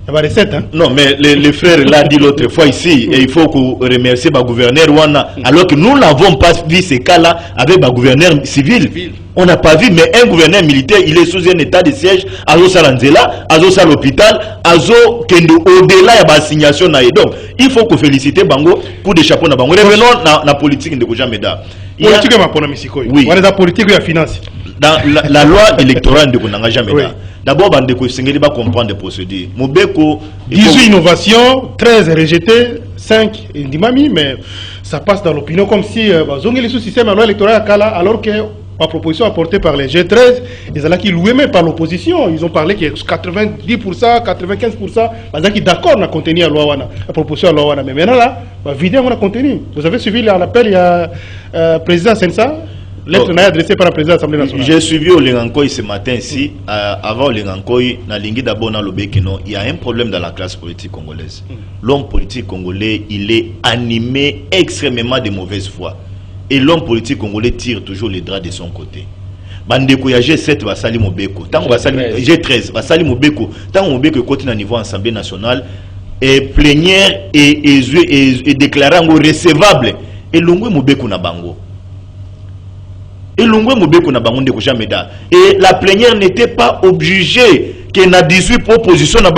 Speaker 1: Il y a recette, hein? Non, mais
Speaker 3: les frères l'a dit l'autre fois ici, et il faut remercier le gouverneur Wana, alors que nous n'avons pas vu ces cas-là avec le gouverneur civil. On n'a pas vu, mais un gouverneur militaire, il est sous un état de siège, Azo Salanzela, Azo Sal l'hôpital, Azo Kendo, au-delà, il y a une assignation. Donc, il faut que féliciter Bango pour des chapeaux. Revenons à la politique de Kojameda.
Speaker 1: Politique, oui. On est la politique et la finance.
Speaker 3: Dans la loi électorale de Konanga-Jameda, d'abord, on va comprendre les procédures.
Speaker 1: 18 innovations, 13 rejetées, 5 indimami, mais ça passe dans l'opinion comme si les sous-systèmes à la loi électorale alors que la proposition apportée par les G13, ils allaient qui louaient même par l'opposition. Ils ont parlé que 90%, 95%, qui d'accord na contenu la loi la proposition à la loi. Mais maintenant là, vidéo on a contenu. Vous avez suivi l'appel, il y a président Sensa. Lettre adressée par le président de l'Assemblée nationale.
Speaker 3: J'ai suivi Olengankoy ce matin ici. Avant Olengankoy, il y a un problème dans la classe politique congolaise. L'homme politique congolais, il est animé extrêmement de mauvaise foi. Et l'homme politique congolais tire toujours les draps de son côté. Bandeko ya G7 va sali Mobeko. Tant va sali G13 va sali Mobeko. Tant Mobeko continue à niveau Assemblée nationale et plénière et déclaré recevable. Et l'ongwe Mobeko na bango. Et la plénière n'était pas obligée qu'il y ait 18 propositions dans le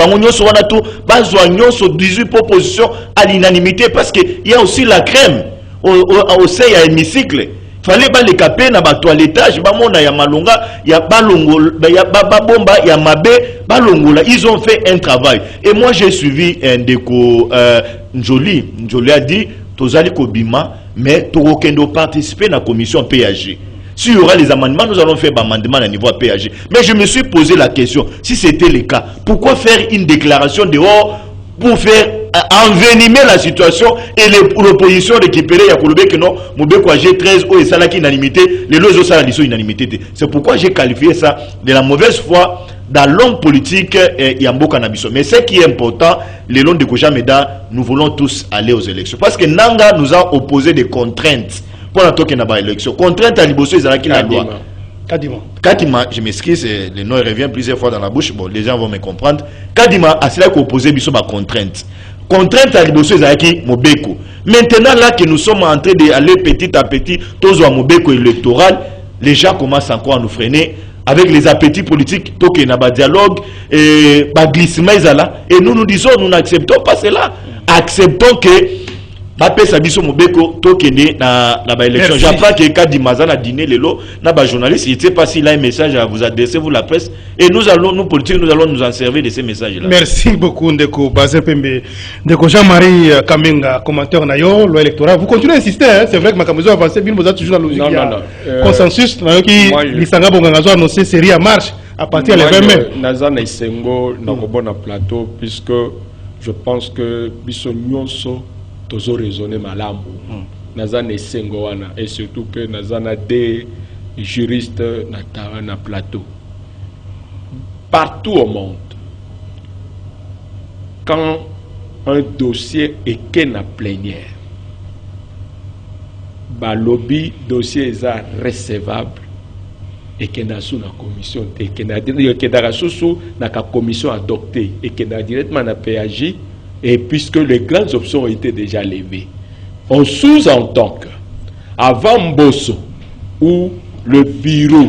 Speaker 3: 18 propositions à l'unanimité parce qu'il y a aussi la crème au sein de l'hémicycle. Il fallait pas les caper dans le toilettage. Il y a Malonga, il y a Balongola, il y a Babomba, il y a Mabé, Balongola. Ils ont fait un travail. Et moi j'ai suivi un déco Njoli. Njoli a dit Tozali Kobima, mais Torokendo participer à la commission PAG. S'il y aura les amendements, nous allons faire des amendements à niveau PAG. Mais je me suis posé la question, si c'était le cas, pourquoi faire une déclaration dehors pour faire envenimer la situation et l'opposition récupérer Yakolobé que non, Mobeko G13 ou Esalaki unanimité, les deux autres sont unanimité. C'est pourquoi j'ai qualifié ça de la mauvaise foi dans l'homme politique Yambo Kanabiso. Mais ce qui est important, les longs de Kojameda, nous voulons tous aller aux élections. Parce que Nanga nous a opposé des contraintes. Pour la toque n'a pas élection. Contrainte à Liboso, ils ont la loi. Kadima, je m'excuse, le nom revient plusieurs fois dans la bouche. Bon, les gens vont me comprendre. Kadima, à cela qu'opposé, ils sont ma contrainte. Contrainte à Liboso, ils ont Mobeko. Maintenant, là que nous sommes en train d'aller petit à petit, tous à Mobeko électoral, les gens commencent encore à nous freiner avec les appétits politiques. Toque n'a pas dialogue, et glissement, et nous nous disons, nous n'acceptons pas cela. Acceptons que bapesa biso mobeko tokende na ba élection. J'apprends que quand Dimaza a dîné lelo na ba journaliste, il sait pas s'il a un message à vous adresser, vous la presse, et nous politiques nous allons nous en servir de ces messages là.
Speaker 1: Merci beaucoup Ndeko Bazin Pembe. Ndeko Jean-Marie Kamenga, commentateur na yo loi électorale. Vous continuez à insister, hein? C'est vrai que Makamuzo a avancé, bien vous êtes toujours dans la logique. Consensus na yo qui Lisanga Bongangazo a annoncé série à marche à partir de 20 mai.
Speaker 4: Nazana Isengo na kobona plateau puisque je pense que biso nyonso tozo raisonner malamu. Nazana Isengo wana et surtout que nazana des juristes na plateau. Partout au monde, quand un dossier est qu'en plénière, bah lobby dossier est recevable et qu'il y a sous la commission et qu'il y a sous la commission adoptée et qu'il y a directement la PAJ et puisque les grandes options ont été déjà levées, on sous-entend que avant Mbosso ou le bureau,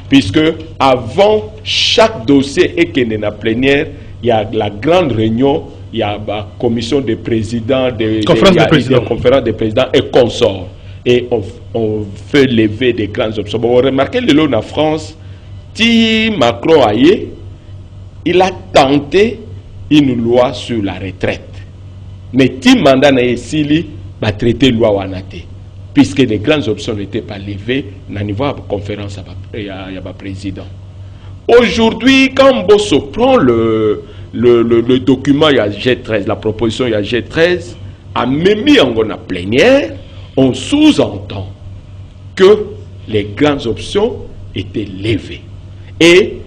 Speaker 4: puisque avant chaque dossier et qu'il y a la plénière, il y a la grande réunion, il y a la commission des présidents, conférence des présidents et consorts. Et on fait lever des grandes options. Bon, vous remarquez, le long en France, si Macron aille, il a tenté une loi sur la retraite. Mais si mandat n'a essayé de traiter la loi wanate, puisque les grandes options n'étaient pas levées, au niveau de la conférence, il y a le président. Aujourd'hui, quand Mbosso prend le document, il y a G13, la proposition, il y a G13, a même mis en plénière, on sous-entend que les grandes options étaient levées. Et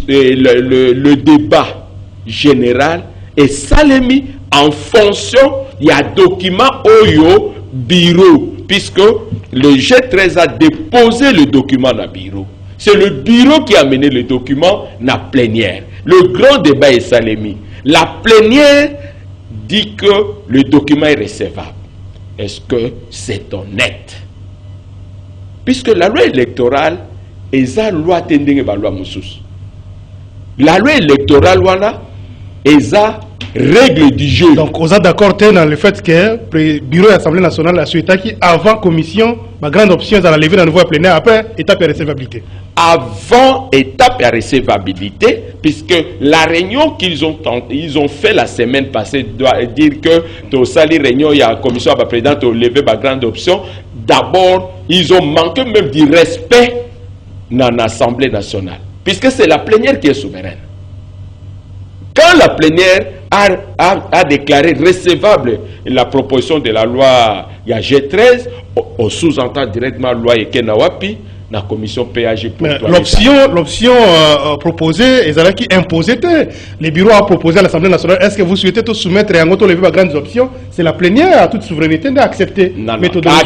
Speaker 4: le débat général est salémi en fonction, il y a document Oyo bureau, puisque le G13 a déposé le document dans le bureau. C'est le bureau qui a mené le document dans la plénière. Le grand débat est salémi. La plénière dit que le document est recevable. Est-ce que c'est honnête? Puisque la loi électorale est la loi tending à la loi Moussous. La loi électorale est la règle du jeu.
Speaker 1: Donc, vous êtes d'accord dans le fait que le bureau de l'Assemblée nationale a souhaité qu'avant commission, ma grande option est à la lever dans le niveau plénière, après étape de recevabilité.
Speaker 4: Avant étape de recevabilité, puisque la réunion qu'ils ont fait la semaine passée doit dire que dans cette réunion, il y a la commission à la présidente qui a levé ma grande option. D'abord, ils ont manqué même du respect dans l'Assemblée nationale, puisque c'est la plénière qui est souveraine. Quand la plénière a déclaré recevable la proposition de la loi G13, on sous-entend directement la loi Ekenawapi, la commission PAG.
Speaker 1: L'option proposée, et qui imposait, les bureaux ont proposé à l'Assemblée nationale, est-ce que vous souhaitez tout soumettre et en lever la grande option? C'est la plénière à toute souveraineté d'accepter la méthodologie.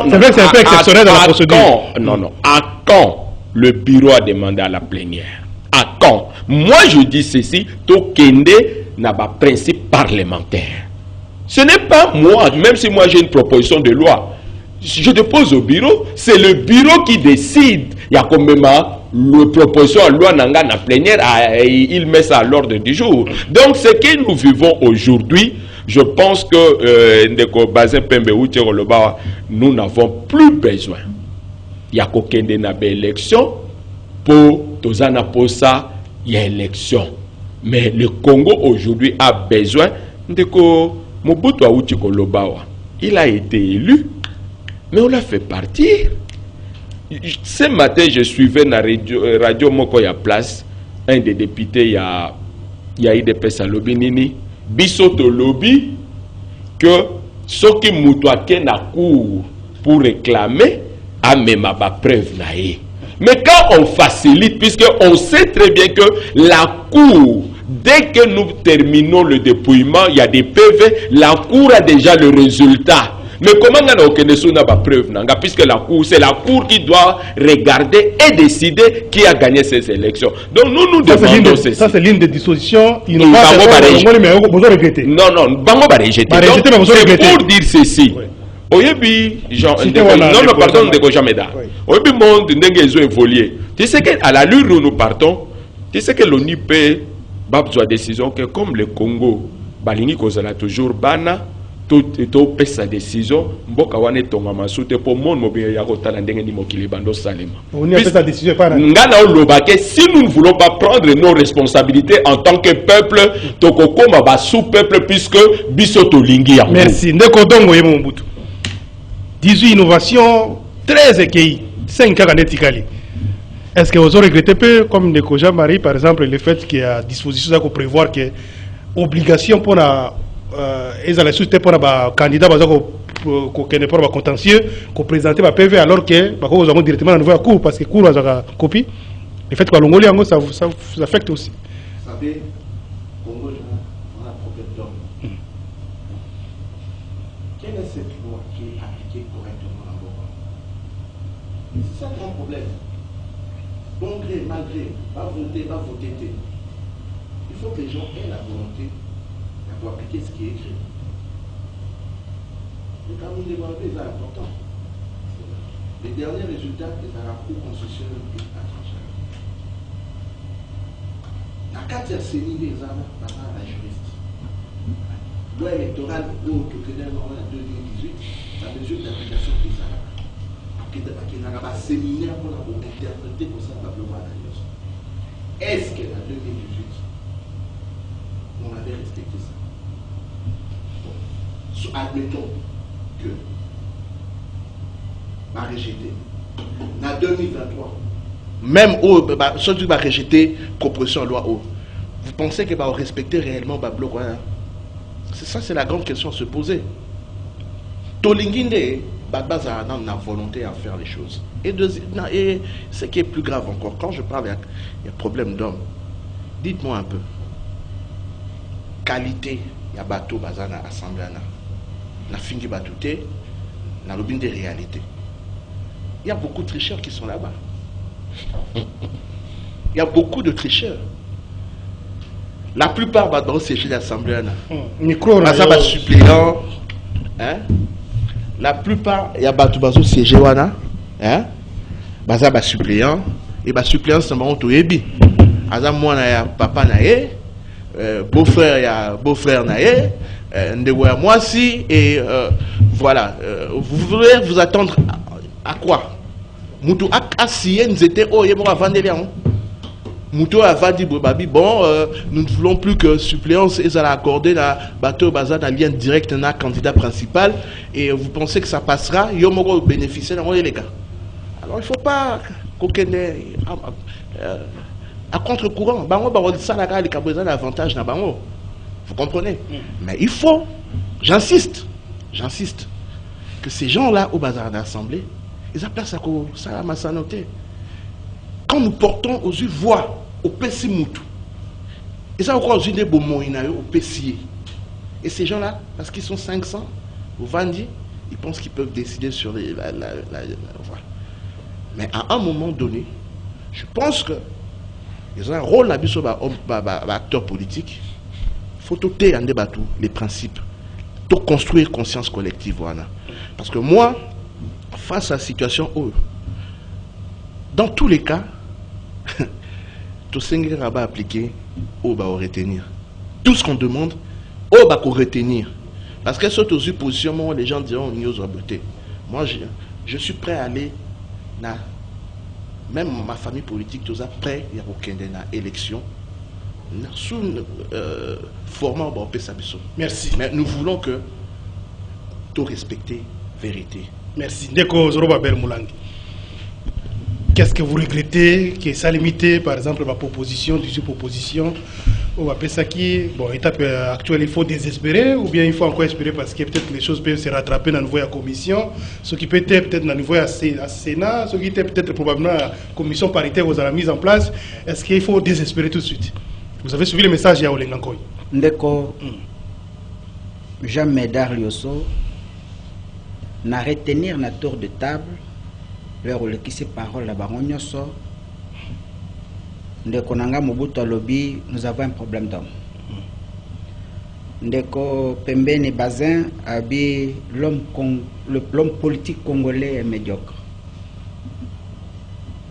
Speaker 1: C'est vrai que c'est un peu exceptionnel dans la procédure.
Speaker 4: Non. À quand le bureau a demandé à la plénière? À quand? Moi je dis ceci, Tokende n'a pas principe parlementaire. Ce n'est pas moi, même si moi j'ai une proposition de loi, je dépose au bureau, c'est le bureau qui décide. Il y a quand même une proposition de loi dans la plénière, il met ça à l'ordre du jour. Donc ce que nous vivons aujourd'hui, je pense que nous n'avons plus besoin. Il y a Kokende n'a pas élection, pour Tozana Posa, il y a élection. Mais le Congo aujourd'hui a besoin de Mobutu Aouti Kolobawa. Il a été élu, mais on l'a fait partir. Ce matin, je suivais la radio Mokoya Place, un des députés, il y a IDPS à Lobinini, Bissoto Lobby, que ce qui moutouake na cour pour réclamer, a même ma preuve naïe. Mais quand on facilite, puisqu'on sait très bien que la Cour, dès que nous terminons le dépouillement, il y a des PV, la Cour a déjà le résultat. Mais comment on a aucune preuve? Puisque la Cour, c'est la Cour qui doit regarder et décider qui a gagné ces élections. Donc nous demandons ceci.
Speaker 1: Ça c'est l'une des dispositions
Speaker 4: qui nous va regretter. Non, on va rejeter. C'est pour dire ceci. Oyebi, non, pardon, de Gojameda. Oyebi, monde, ils ont évolué. Tu sais qu'à l'allure où nous partons, tu sais que l'ONU peut, besoin de décision que comme le Congo, Balingi Kozala toujours Bana, tout sa décision mboka wane tonga masute pour monde mobile ya kotala ndenge ni mokili bando salema
Speaker 1: on y a fait sa décision pas
Speaker 4: ngana olobake si nous ne voulons pas prendre nos responsabilités en tant que peuple tokokoma ba sous-peuple puisque biso tolingi ya
Speaker 1: merci ndeko dongo yemo mbutu 18 innovations 13 écueils 5 ans netikali. Est-ce que vous avez regretté peu comme ndeko Jean-Marie par exemple le fait qu'il y a disposition ça qu'on prévoir que obligation pour la la société pour la candidat qu'on connaît pas contentieux qu'on présenter ba PV alors que bah vous avons directement à nouveau à cour parce que cour a copie le fait que l'ongoli en ça affecte aussi.
Speaker 5: Vous savez Congo on a un problème d'homme. Quelle est cette loi qui est appliquée correctement en Congo? C'est ça le grand problème. Bon gré, mal gré, va voter. Il faut que les gens aient la volonté pour appliquer ce qui est écrit. Le Cameroun des Guadeloupe est important. Les derniers résultats des Cour constitutionnelle à trancher. La carte est sénile des armes par la juriste. Loi électorale au Tokyo en 2018, la mesure d'application des armes. Qui n'a pas séminaire pour interpréter pour ça le loi d'ailleurs. Est-ce qu'en 2018, on avait respecté ça? Bon. Admettons que va rejeter. En 2023, même ceux qui va rejeter proposition loi haut, vous pensez qu'il va respecter réellement le bloc? C'est ça, c'est la grande question à se poser. Tolinginde, Badbaza a la volonté à faire les choses. Et ce qui est plus grave encore, quand je parle, il y a problème d'homme. Dites-moi un peu. Qualité, il y a bateau, bazana, assemblée, na fingi batouté, na l'obin des réalités. Il y a beaucoup de tricheurs qui sont là-bas. Il y a beaucoup de tricheurs. La plupart va dans ces sièges d'assemblée. Bazaba suppléant. Hein? La plupart, il y a Batoubazo siège wana. Hein? Bazaba suppléant. Et bah suppléant, c'est un moment tout ébi. Azam moi, il y a papa naé. Beau-frère, il y a beau-frère naé. Ndewa moi si. Et voilà. Vous voulez vous attendre à quoi? Moutou Assien, nous étions oh, il y a un Moutou a dit bon, nous ne voulons plus que suppléance et ça l'a accordé la bateau bazar un lien direct à candidat principal et vous pensez que ça passera, il y a bénéficier dans les gars. Alors il ne faut pas qu'on à contre-courant, ça a l'avantage dans Bango. Vous comprenez? Mais il faut, j'insiste, que ces gens-là au bazar d'assemblée, ils ont place à ça m'a sanoté. Quand nous portons aux yeux voix au PC Moutou, et ça encore aux yeux des beaux moyens au PC. Et ces gens-là, parce qu'ils sont 500, au Vandi, ils pensent qu'ils peuvent décider sur la voix. Mais à un moment donné, je pense que ils ont un rôle là sur acteurs politiques. Il faut tout en débattre les principes, tout construire conscience collective. Voilà. Parce que moi, face à la situation où, dans tous les cas, tout ce qu'on va appliquer, on va retenir. Tout ce qu'on demande, on va retenir. Parce que sur aux positions, les gens diront on y beauté. Moi, je suis prêt à aller, même ma famille politique, tout ça, prêt à aucune élection. Sous format, on peut s'amuser.
Speaker 1: Merci.
Speaker 5: Mais nous voulons que tout respecter vérité.
Speaker 1: Merci. Ndeko Zoroba Belmoulangi. Qu'est-ce que vous regrettez que ça limite, par exemple, ma proposition, du proposition, on va appeler ça qui, bon, étape actuelle, il faut désespérer, ou bien il faut encore espérer parce que peut-être les choses peuvent se rattraper dans le niveau de la commission, ce qui peut être peut-être dans le niveau de la Sénat, ce qui était peut-être probablement la commission paritaire vous a la mise en place. Est-ce qu'il faut désespérer tout de suite? Vous avez suivi le message à Olengankoy.
Speaker 2: Ndeko, Jean Médard Liosso, n'a retenir na tour de table, leur qui se parole la baron Nyoso, Ndeko Nanga Mobutu Lobby, nous avons un problème d'homme. Ndeko Pembeni Bazin a dit l'homme politique congolais est médiocre.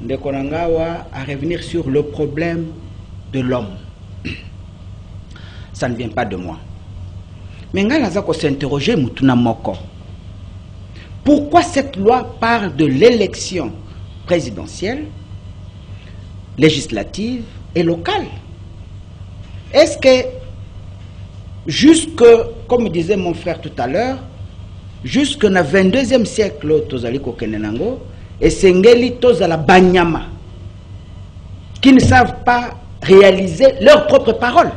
Speaker 2: Ndeko Nangawa à revenir sur le problème de l'homme. Ça ne vient pas de moi. Mais nga naza ko s'interroger mutuna moko. Pourquoi cette loi parle de l'élection présidentielle, législative et locale? Est-ce que, jusque, comme disait mon frère tout à l'heure, jusque dans le 22e siècle, tozali kokenenango, et sengeli tozala banyama, qui ne savent pas réaliser leurs propres paroles.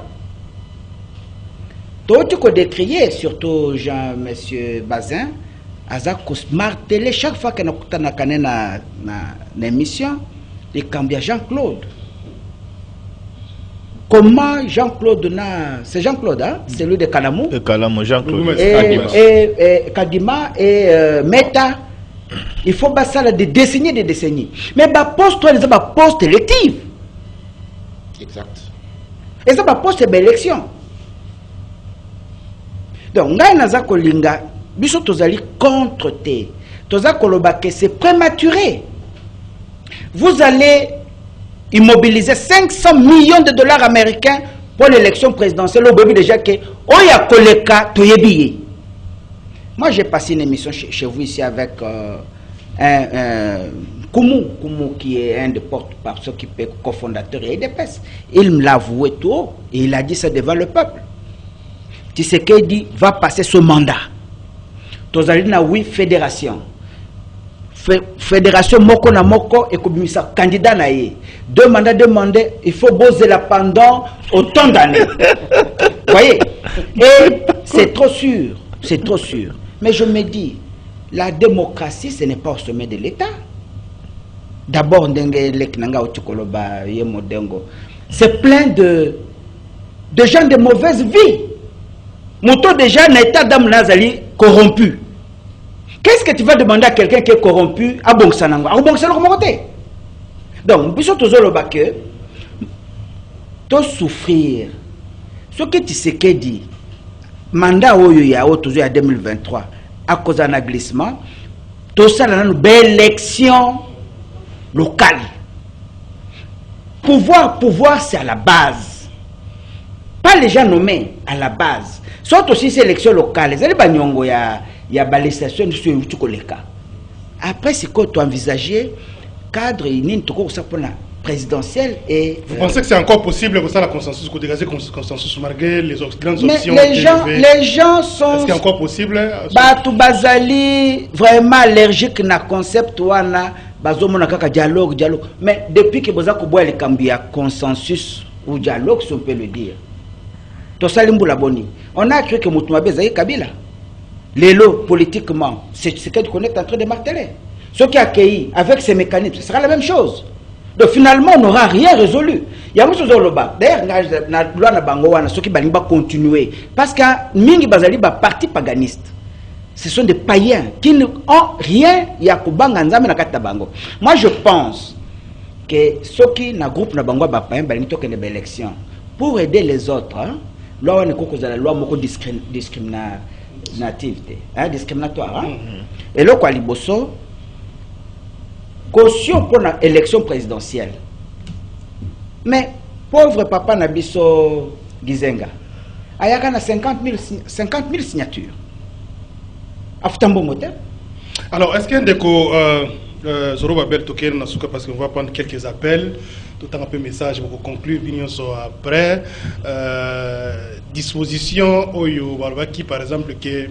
Speaker 2: Tout ce qu'on décrié, surtout Jean-Monsieur Bazin, Aza martelé chaque fois que nous avons une émission, il cambia Jean-Claude. Comment Jean-Claude c'est Jean-Claude, hein? C'est lui de Kalamou.
Speaker 3: Kalamou, Jean-Claude.
Speaker 2: Et Kadima et Meta. Il faut passer ça des décennies. Mais bah poste, c'est un poste électif.
Speaker 5: Exact.
Speaker 2: Et ça, poste élection. Donc, Naza Kolinga, biso tozali contre te. Toza kolobake, c'est prématuré. Vous allez immobiliser 500 millions de dollars américains pour l'élection présidentielle. Au début déjà que Oya Koleka toyebiye. Moi, j'ai passé une émission chez vous ici avec Koumou, qui est un des porte-parole qui est cofondateur et EDPS. Il me l'a avoué tout haut et il a dit ça devant le peuple. Tshisekedi dit va passer ce mandat. Tozalina oui fédération. Fédération moko na moko et comme ça candidat na ye. Deux mandats demandés, il faut poser la pendant autant d'années. Voyez? Et c'est trop sûr, c'est trop sûr. Mais je me dis, la démocratie ce n'est pas au sommet de l'État. D'abord c'est plein de gens de mauvaise vie. Mouton déjà un état d'âme nazali corrompu. Qu'est-ce que tu vas demander à quelqu'un qui est corrompu à Bongsanango? À Bongsanango. Donc, bisous tous le bac, to souffrir. Ce que tu sais que dit, mandat au ya au 2023 à cause d'un glissement, tout ça dans une belle élection locale. Pouvoir c'est à la base. Pas les gens nommés à la base. Soit aussi ces élections locales, il y a balisation de ce koleka. Après, c'est quoi tu envisager cadre pour la présidentielle et.
Speaker 1: Vous pensez que c'est encore possible que ça la consensus, que dégager consensus malgré les grandes
Speaker 2: mais
Speaker 1: options?
Speaker 2: Les gens sont.
Speaker 1: Est-ce que c'est encore possible?
Speaker 2: Batu Bazali vraiment allergique na concept wana bazomona kaka dialogue. Mais depuis que boza ko boya le cambia consensus ou dialogue, si on peut le dire. On a cru que Moutoumabé Zaï Kabila. L'élo, politiquement, c'est ce qu'on est en train de marteler. Ce qui a accueilli avec ces mécanismes, ce sera la même chose. Donc finalement, on n'aura rien résolu. Il y a une chose d'ailleurs, la loi Bangoana, ceux qui va continuer. Parce que Mingi Bazali, parti paganiste. Ce sont des païens qui n'ont rien. Moi, je pense que ceux qui n'ont groupe na Bango Bapayen, une élection pour aider les autres. Loi ne cause la loi moko discriminatoire, discriminatoire. Et là quoi liboso caution pour l'élection présidentielle. Mais pauvre papa Nabiso Gizenga, ayaka na 50 000 signatures. Afutambo moteur.
Speaker 1: Alors est-ce qu'un déco Zoroba Bel Token Nasuka, parce qu'on va prendre quelques appels, tout un peu message pour conclure, opinion sur après. Disposition Oyo Balbaki, par exemple, que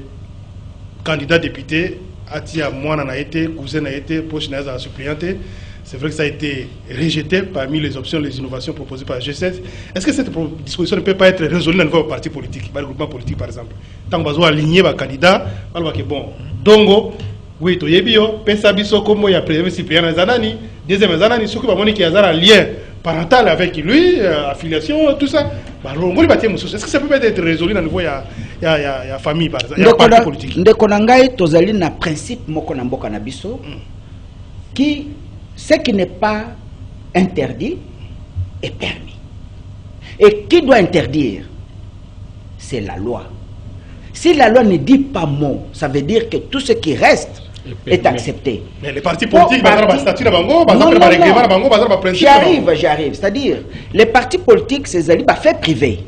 Speaker 1: candidat député, Atia Moana a été, cousin a été, proche a suppléanté. C'est vrai que ça a été rejeté parmi les options, les innovations proposées par G7. Est-ce que cette disposition ne peut pas être résolue dans le niveau parti politique, par le groupement politique par exemple? Tant qu'on va aligner les candidats, on va dire bon, Dongo. Oui, tu es bio, Pesabiso, comme il y a premier Cyprien Zanani, deuxième Zanani, ce qui va montrer qu'il y a un lien parental avec lui, affiliation, tout ça. Est-ce que ça peut pas être résolu dans le niveau, il y a famille, par exemple, il y a parti politique?
Speaker 2: Ndekonangai, tozali na principe moko na mboka na biso, qui, ce qui n'est pas interdit est permis. Et qui doit interdire? C'est la loi. Si la loi ne dit pas mot, ça veut dire que tout ce qui reste est accepté.
Speaker 1: Mais les partis politiques,
Speaker 2: j'y arrive. C'est-à-dire, les partis politiques, c'est des faits privés.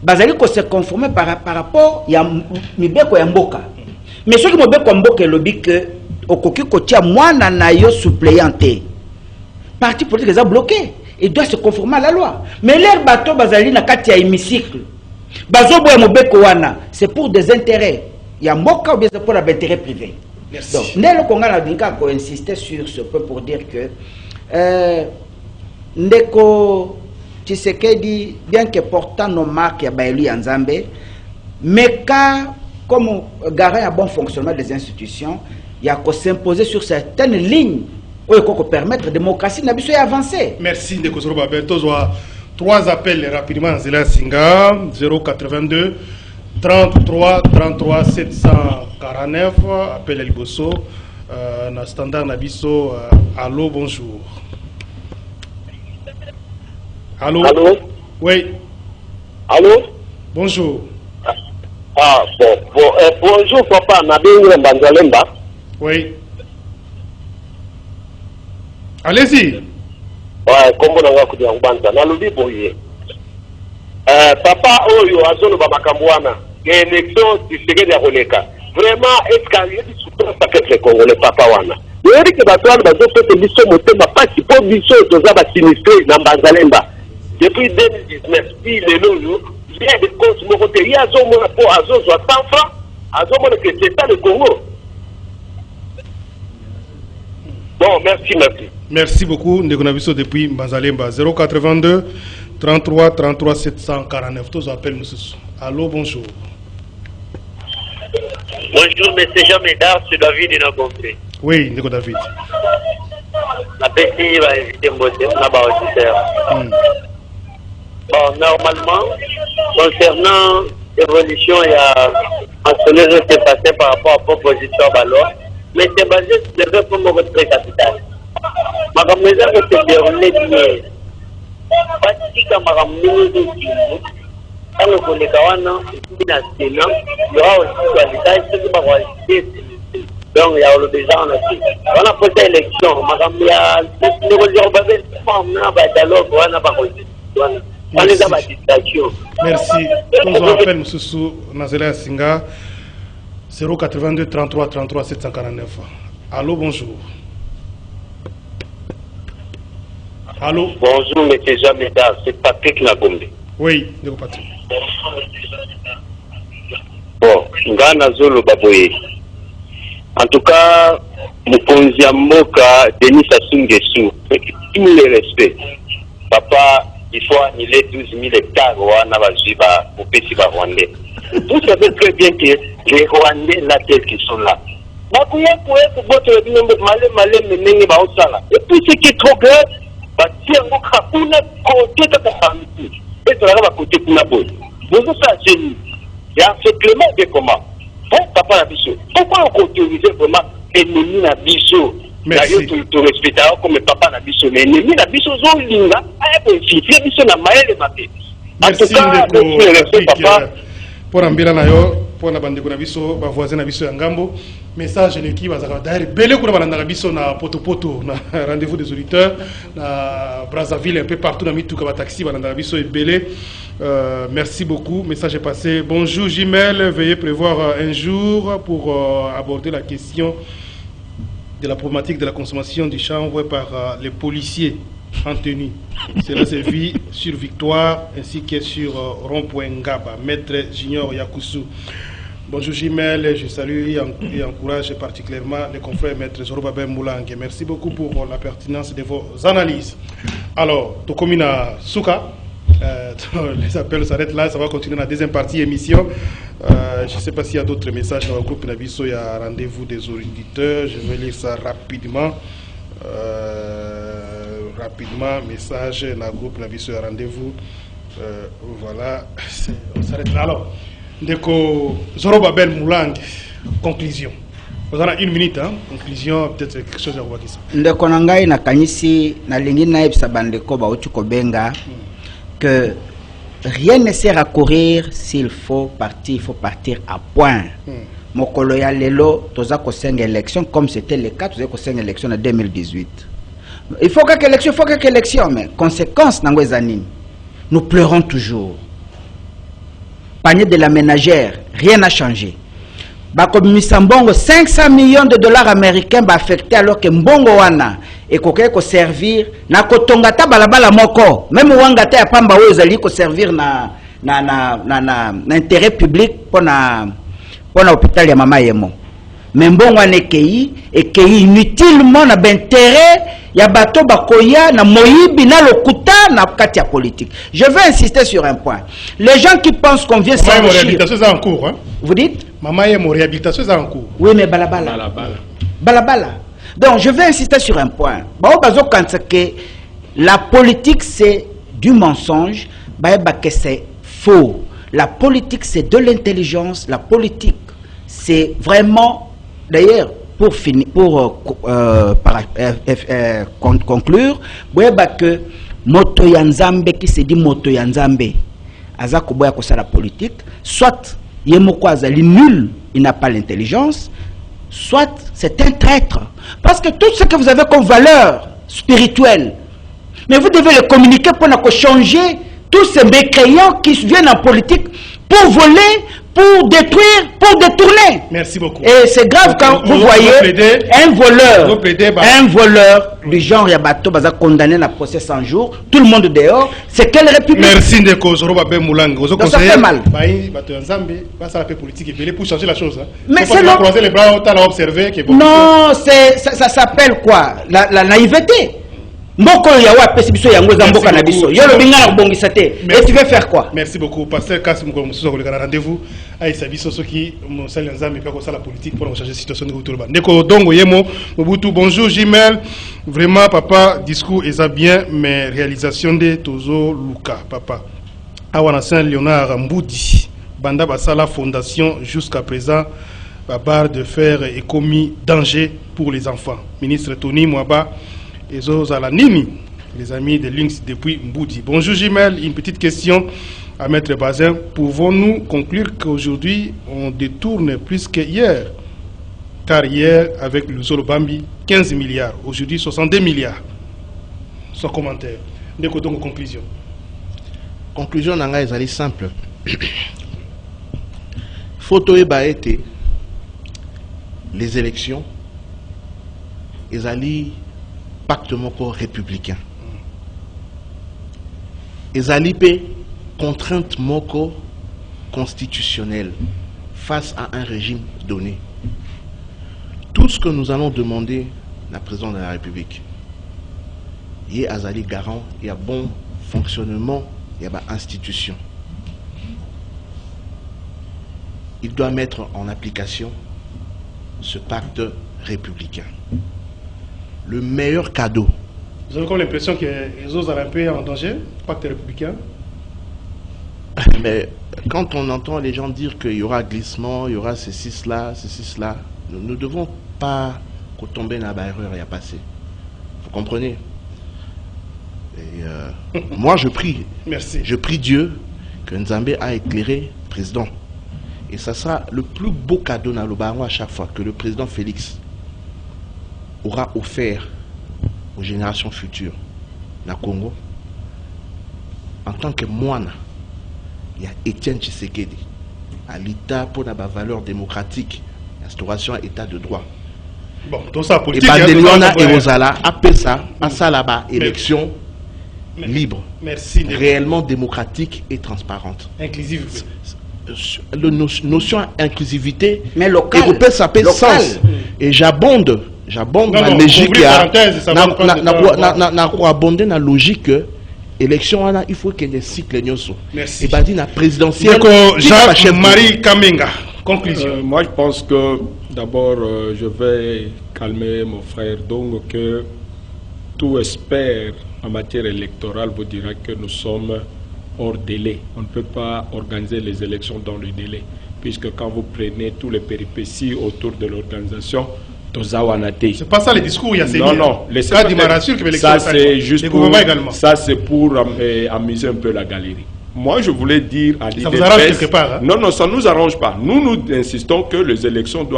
Speaker 2: bazali ko se conformer par rapport ya mibeko ya mboka. Mais ceux qui mobeko mboka lobi que okoki kotia mwana na yo suppléanté. Parti politique est bloqué. Il doit se conformer à la loi. Mais l'air bateau bazali na kati ya hémicycle. Bazobo ya mobeko wana, c'est pour des intérêts. Il y a mboka ou bien c'est pour l'intérêt privé.
Speaker 1: Merci.
Speaker 2: Donc, Ndelo Konga na dinka ko insister sur ce point pour dire que Ndeko Tshisekedi, bien que portant nos marques ya Baelu Nzambe, mais car comme garant un bon fonctionnement des institutions, il y a qu'à s'imposer sur certaines lignes pour permettre la démocratie d'avancer avancer.
Speaker 1: Merci Ndeko Zoroba Berto. 3 appels rapidement. Zela Singa 082 33 33 749. Appel El Bosso. Na standard Nabiso. Allô, bonjour. Allô?
Speaker 6: Allô?
Speaker 1: Oui.
Speaker 6: Allô?
Speaker 1: Bonjour.
Speaker 6: Ah, bonjour papa, Nabingue Mbanzalemba.
Speaker 1: Oui. Allez-y.
Speaker 6: Ouais, comme on a dit en bande, na lobi boye. Papa oyo azolo ba makambwana, élection Tshisekedi ya koleka. Vraiment est-ce qu'il y a du soutien peut-être les Congolais papa wana. Yeri ke batwala bazo fait biso motema pasi po biso toza ba sinistré na Mbanzalemba. Depuis 2019, il est là, il y a des comptes mokote, il y a azomona po azozwa 100 francs, azomona que c'est ça le Congo. Bon, merci.
Speaker 1: Merci beaucoup. Ndegonabiso depuis Mbanzalemba. 082 33 33 749. Tous appels nous. Allô, bonjour.
Speaker 7: Bonjour, monsieur Jean Médard, c'est David Inagonfé.
Speaker 1: Oui, Ndeko David.
Speaker 7: La petite va éviter mon auditeur. Bon, normalement, concernant l'évolution, il y a mentionné ce qui s'est passé par rapport à la proposition de la loi. Mais c'est basé sur le fait pour mon retrait capital. Ma maison est déroulée bien. Pratiquement, ma maison quand le Konekawana est dans le Sénat, il y aura aussi l'État et ceux qui vont rajouter. Donc, il y a déjà on a posé l'élection. Ma maison, il y a des
Speaker 1: merci. On vous rappelle, M. Nazela Singa, 082 33 33 749. Allô, bonjour. Allô.
Speaker 6: Bonjour, M. Jameda, c'est Patrick Nagombe.
Speaker 1: Oui, Patrick.
Speaker 6: Bon, Ngana Zolo Baboye. En tout cas, Mokonzi Mboka, Denis Sassou Nguesso, tous les respects. Papa, il faut annuler 12 000 hectares pour les Rwandais. Vous savez très bien que les Rwandais, là, tels qu'ils sont là. Et puis, ce qui est trop grave, c'est Clément de comment papa Nabiso. Pourquoi on autorise vraiment l'ennemi Nabiso? D'ailleurs, tu respectes comme papa Nabiso. Mais l'ennemi Nabiso, Zolinga, a infiltré Biso na maël et maté. En tout cas, merci papa.
Speaker 1: Pour Ambila Nayo, pour la bande de Nabiso, ma voisin Nabiso Yangambo. Message de l'équipe, d'ailleurs, belé pour la Nabiso na Poto, na rendez-vous des auditeurs, na Brazzaville, un peu partout dans Mitouka taxi, na Nabiso et belé. Merci beaucoup. Message est passé. Bonjour Jimel, veuillez prévoir un jour pour aborder la question de la problématique de la consommation du chanvre par les policiers en tenue. Cela s'est vu sur Victoire ainsi que sur Rond-Point Ngaba. Maître Junior Yakusu. Bonjour Jimel, je salue et encourage particulièrement les confrères Maître Zoroba Moulangue. Merci beaucoup pour la pertinence de vos analyses. Alors, Tokomina Souka. Les appels s'arrêtent là, ça va continuer dans la deuxième partie émission. Je ne sais pas s'il y a d'autres messages dans le groupe Nabiso. Il y a rendez-vous des auditeurs. Je vais lire ça rapidement. Message dans le groupe Nabiso, rendez-vous. Voilà, on s'arrête là. Alors, Ndeko Zoroba Moulang, conclusion. Vous avez 1 minute, hein? Conclusion, peut-être quelque chose à voir qui ça.
Speaker 2: Ndeko Nangai na kanisi na lingi na ebsa bandeko ba uchuko benga. Que rien ne sert à courir s'il faut partir à point. Mokolo ya lelo toza ko senga élection comme c'était le cas toza ko senga élection en 2018. Il faut que élection mais conséquence nango ezanini. Nous pleurons toujours. panier de la ménagère, rien n'a changé. Bakomisa mbongo 500 millions de dollars américains affectés alors que mbongo wana et ko servir na kotonga ta balabala moko même wanga ta pamba oyo zali ko servir na intérêt public pour na hôpital ya mama yemo mais mbongo wana ekei inutilement na intérêt ya bato bakoya na moyibi na lokuta na kati ya politique. Je veux insister sur un point. Les gens qui pensent qu'on vient s'enrichir.
Speaker 1: Réhabilitation c'est en cours, hein?
Speaker 2: Vous dites?
Speaker 1: Maman yemo réhabilitation c'est en cours.
Speaker 2: Oui, mais balabala. Balabala. Donc je veux insister sur un point. La politique c'est du mensonge, que c'est faux. La politique c'est de l'intelligence. La politique c'est vraiment, d'ailleurs, pour finir, conclure, que moto yanzambe qui se dit moto yanzambe, azako boya ko la politique, soit yemoko azali nul, il n'a pas l'intelligence, soit c'est un traître. Parce que tout ce que vous avez comme valeur spirituelle, mais vous devez le communiquer pour changer tous ces mécréants qui viennent en politique pour voler, pour détruire, pour détourner.
Speaker 1: Merci beaucoup.
Speaker 2: Et c'est grave quand vous voyez un voleur du genre Yabato Baza condamné à procès 100 jours, tout le monde dehors, c'est quelle république?
Speaker 1: Merci Ndeko Zoroba Ben Moulang.
Speaker 2: Donc ça fait mal.
Speaker 1: Pour changer la chose.
Speaker 2: Mais c'est
Speaker 1: croiser les bras, on a observé.
Speaker 2: Non, ça s'appelle quoi? La naïveté. Mboko yawa pesibiso yango za mboka na biso. Yo lo binga na bongisa te. Et tu veux faire quoi?
Speaker 1: Merci beaucoup. Pasteur Kassim Ngolo Musuzo ko le rendez-vous à Isabiso soki mo sali nzambe pe ko sala politique pour changer situation de Rutulba. Ndeko Dongo Yemo Mobutu bonjour Jimel. Vraiment papa discours est bien mais réalisation de Tozo Luka papa. Awana Saint Léonard Mboudi banda basala fondation jusqu'à présent la barre de fer est commis danger pour les enfants. Ministre Tony Mwaba et Zozala Nini, les amis de Lynx depuis Mboudi. Bonjour Jimel, une petite question à Maître Bazin. Pouvons-nous conclure qu'aujourd'hui on détourne plus qu'hier? Car hier, avec le Zolo Bambi, 15 milliards, aujourd'hui 62 milliards. Son commentaire. D'écoutons vos conclusions.
Speaker 5: Conclusion nanga est simple. Photo été les élections, ils allaient pacte moko républicain. Ils allaient contrainte moko constitutionnelle face à un régime donné. Tout ce que nous allons demander à la présidente de la République, il y a Azali garant, il y a bon fonctionnement, il y a institution. Il doit mettre en application ce pacte républicain. Le meilleur cadeau.
Speaker 1: Vous avez comme l'impression que les autres sont un peu en danger, pacte républicain?
Speaker 5: Mais quand on entend les gens dire qu'il y aura glissement, il y aura ceci, cela, nous ne devons pas tomber dans la erreur et à passer. Vous comprenez? Et moi je prie.
Speaker 1: Merci.
Speaker 5: Je prie Dieu que Nzambe a éclairé le président. Et ça sera le plus beau cadeau dans le baron à chaque fois que le président Félix aura offert aux générations futures na Congo en tant que moine. Il y a Étienne Tshisekedi à l'État pour la valeur démocratique, l'instauration à l'état de droit.
Speaker 1: Bon, tout ça politique.
Speaker 5: Et Bandelona et Rosala appellent ça à ça là-bas élection libre,
Speaker 1: merci,
Speaker 5: réellement démocratique et transparente.
Speaker 1: Inclusive.
Speaker 5: La notion d'inclusivité
Speaker 2: européenne
Speaker 5: s'appelle sens. Et j'abonde la logique. Abonder la logique. Élection, il faut qu'il y ait des cycles.
Speaker 1: Merci.
Speaker 5: Et la présidentielle.
Speaker 1: Jacques-Marie Kamenga. Conclusion.
Speaker 4: Moi, je pense que d'abord, je vais calmer mon frère donc que tout expert en matière électorale vous dira que nous sommes hors délai. On ne peut pas organiser les élections dans le délai, puisque quand vous prenez tous les péripéties autour de l'organisation,
Speaker 1: c'est pas ça le discours, il y a ces
Speaker 4: non,
Speaker 1: ça c'est juste pour,
Speaker 4: ça c'est pour amuser un peu la galerie. Moi je voulais dire à l'idée.
Speaker 1: Ça vous arrange quelque part, hein?
Speaker 4: Non, ça ne nous arrange pas. Nous insistons que les élections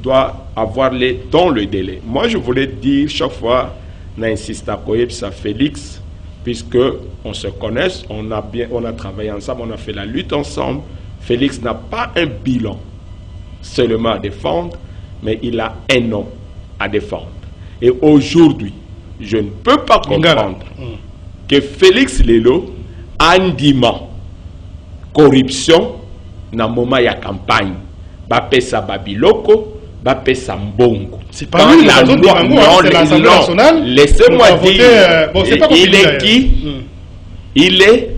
Speaker 4: doivent avoir les dans le délai. Moi je voulais dire chaque fois, n'insiste à ça Félix, puisque on se connaît, on a travaillé ensemble, on a fait la lutte ensemble. Félix n'a pas un bilan seulement à défendre, mais il a un nom à défendre. Et aujourd'hui, je ne peux pas comprendre que Félix Lelo a un diman corruption dans le moment de la campagne. Bapesa Babiloko, Bapesa Mbongo.
Speaker 1: C'est pas lui, la zone de Bango, c'est l'Assemblée nationale.
Speaker 4: Laissez-moi dire, il est qui?
Speaker 1: Hmm.
Speaker 4: Il est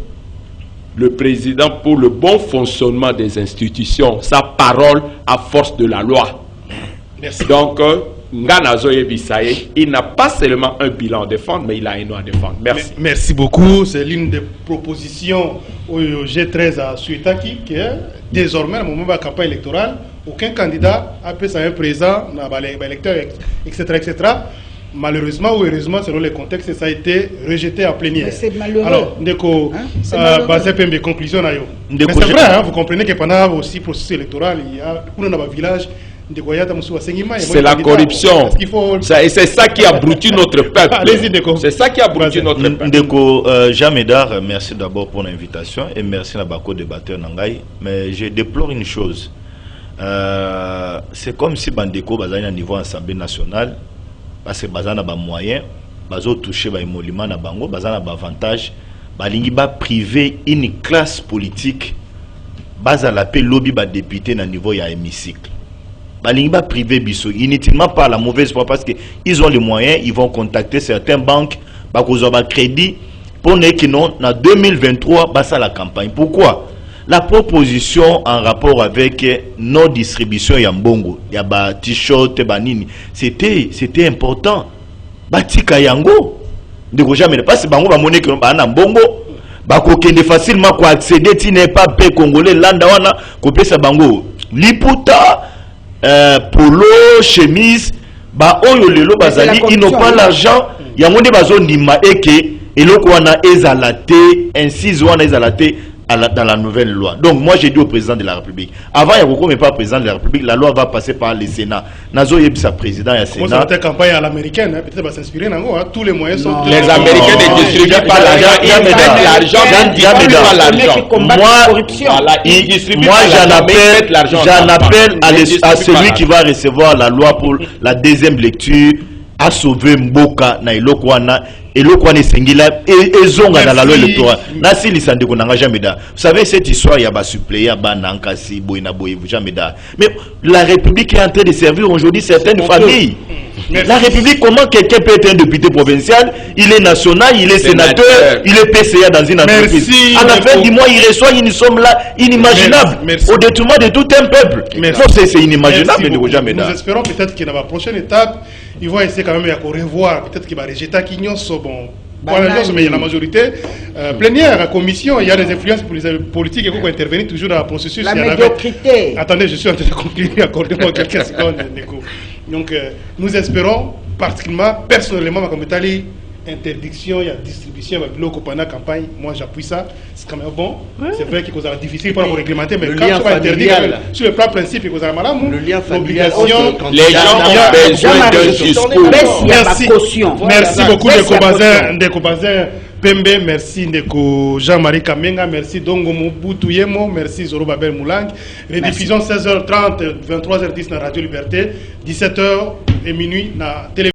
Speaker 4: le président pour le bon fonctionnement des institutions. Sa parole à force de la loi.
Speaker 1: Merci.
Speaker 4: Donc, Nganazoye Bissaye, il n'a pas seulement un bilan à défendre, mais il a un nom à défendre. Merci.
Speaker 1: Merci beaucoup. C'est l'une des propositions au G13 à Suetaki, qui est désormais, au moment de la campagne électorale, aucun candidat a pu un présent, électeur, etc., etc. Malheureusement ou heureusement, selon les contextes, ça a été rejeté en plénière.
Speaker 2: Mais c'est malheureux.
Speaker 1: Alors, Ndeko, basé sur mes conclusions, mais c'est vrai, hein, vous comprenez que pendant aussi le processus électoral, il y a un village.
Speaker 4: C'est la corruption. C'est ça qui abrutit notre peuple. C'est ça qui abrutit notre peuple.
Speaker 3: Ndeko Jean Médard, merci d'abord pour l'invitation et merci à Bako débatteur Nangaï. Mais je déplore une chose. C'est comme si Bandeko Bazani à niveau Assemblée nationale, parce que Bazana a moyen, Bazo touché par émolument na bango, Bazana a avantage, Balingi ba privé une classe politique, Bazala pe lobby ba député na niveau ya hémicycle. Balingi ba privé biso inutilement par la mauvaise foi parce que ils ont les moyens, ils vont contacter certaines banques, bakozo ba crédit pour ne qui non na 2023 basa la campagne. Pourquoi? La proposition en rapport avec nos distributions Yambongo, Yaba t-shirt banini, c'était important. Batika yango, de jamais parce que bango ba monnaie que ba na mbongo, ba ko kende facilement ko accéder ti n'est pas pe congolais landa wana ko pesa bango liputa polo chemise ba oyo lelo bazali ils n'ont pas l'argent yango nde bazondima eke eloko wana ezalate insise wana ezalate dans la nouvelle loi. Donc moi j'ai dit au président de la République, avant il n'y a pas président de la République, la loi va passer par le Sénat. Nazo Yebisa président et Sénat.
Speaker 1: Cette campagne à l'américaine, peut-être va s'inspirer dans tous les moyens sont.
Speaker 4: Les Américains ne distribuent pas l'argent, ils mettent l'argent,
Speaker 3: j'en appelle à celui qui va recevoir la loi pour la deuxième lecture à sauver Mboka na ilokwana et le Kwane Sengila et zonga dans la loi électorale. Nasi lisande konanga jamais da. Vous savez cette histoire il y a ba suppléant ba nankasi boyna boy jamais da. Mais la République est en train de servir aujourd'hui certaines familles. La République, comment quelqu'un peut être un député provincial, il est national, il est sénateur, il est PCA dans une entreprise. À la fin du mois, il reçoit une somme là inimaginable au détriment de tout un peuple. C'est inimaginable.
Speaker 1: Nous espérons peut-être que dans la prochaine étape, ils vont essayer quand même de revoir, peut-être qu'il va rejeter Kignon, bon. Mais il y a la majorité plénière, la commission, il y a des influences politiques qui vont intervenir toujours dans le processus.
Speaker 2: La médiocrité.
Speaker 1: Attendez, je suis en train de conclure, accordez-moi quelques secondes, Nico. Donc, nous espérons particulièrement, personnellement, comme Italie, interdiction, il y a distribution, il y a pendant la campagne, moi j'appuie ça, c'est quand même bon. C'est vrai qu'il y a difficile pour réglementer, mais quand tu vas interdire, sur le plan principe, il y a l'obligation.
Speaker 4: Les gens ont besoin d'un discours.
Speaker 1: Merci beaucoup Ndeko Bazin Pembe, merci Ndeko Jean-Marie Kamenga, merci Dongo Mobutu Yemo, merci Zoro Babel Moulang. Rediffusion 16h30, 23h10 dans Radio Liberté, 17h et minuit dans Télé.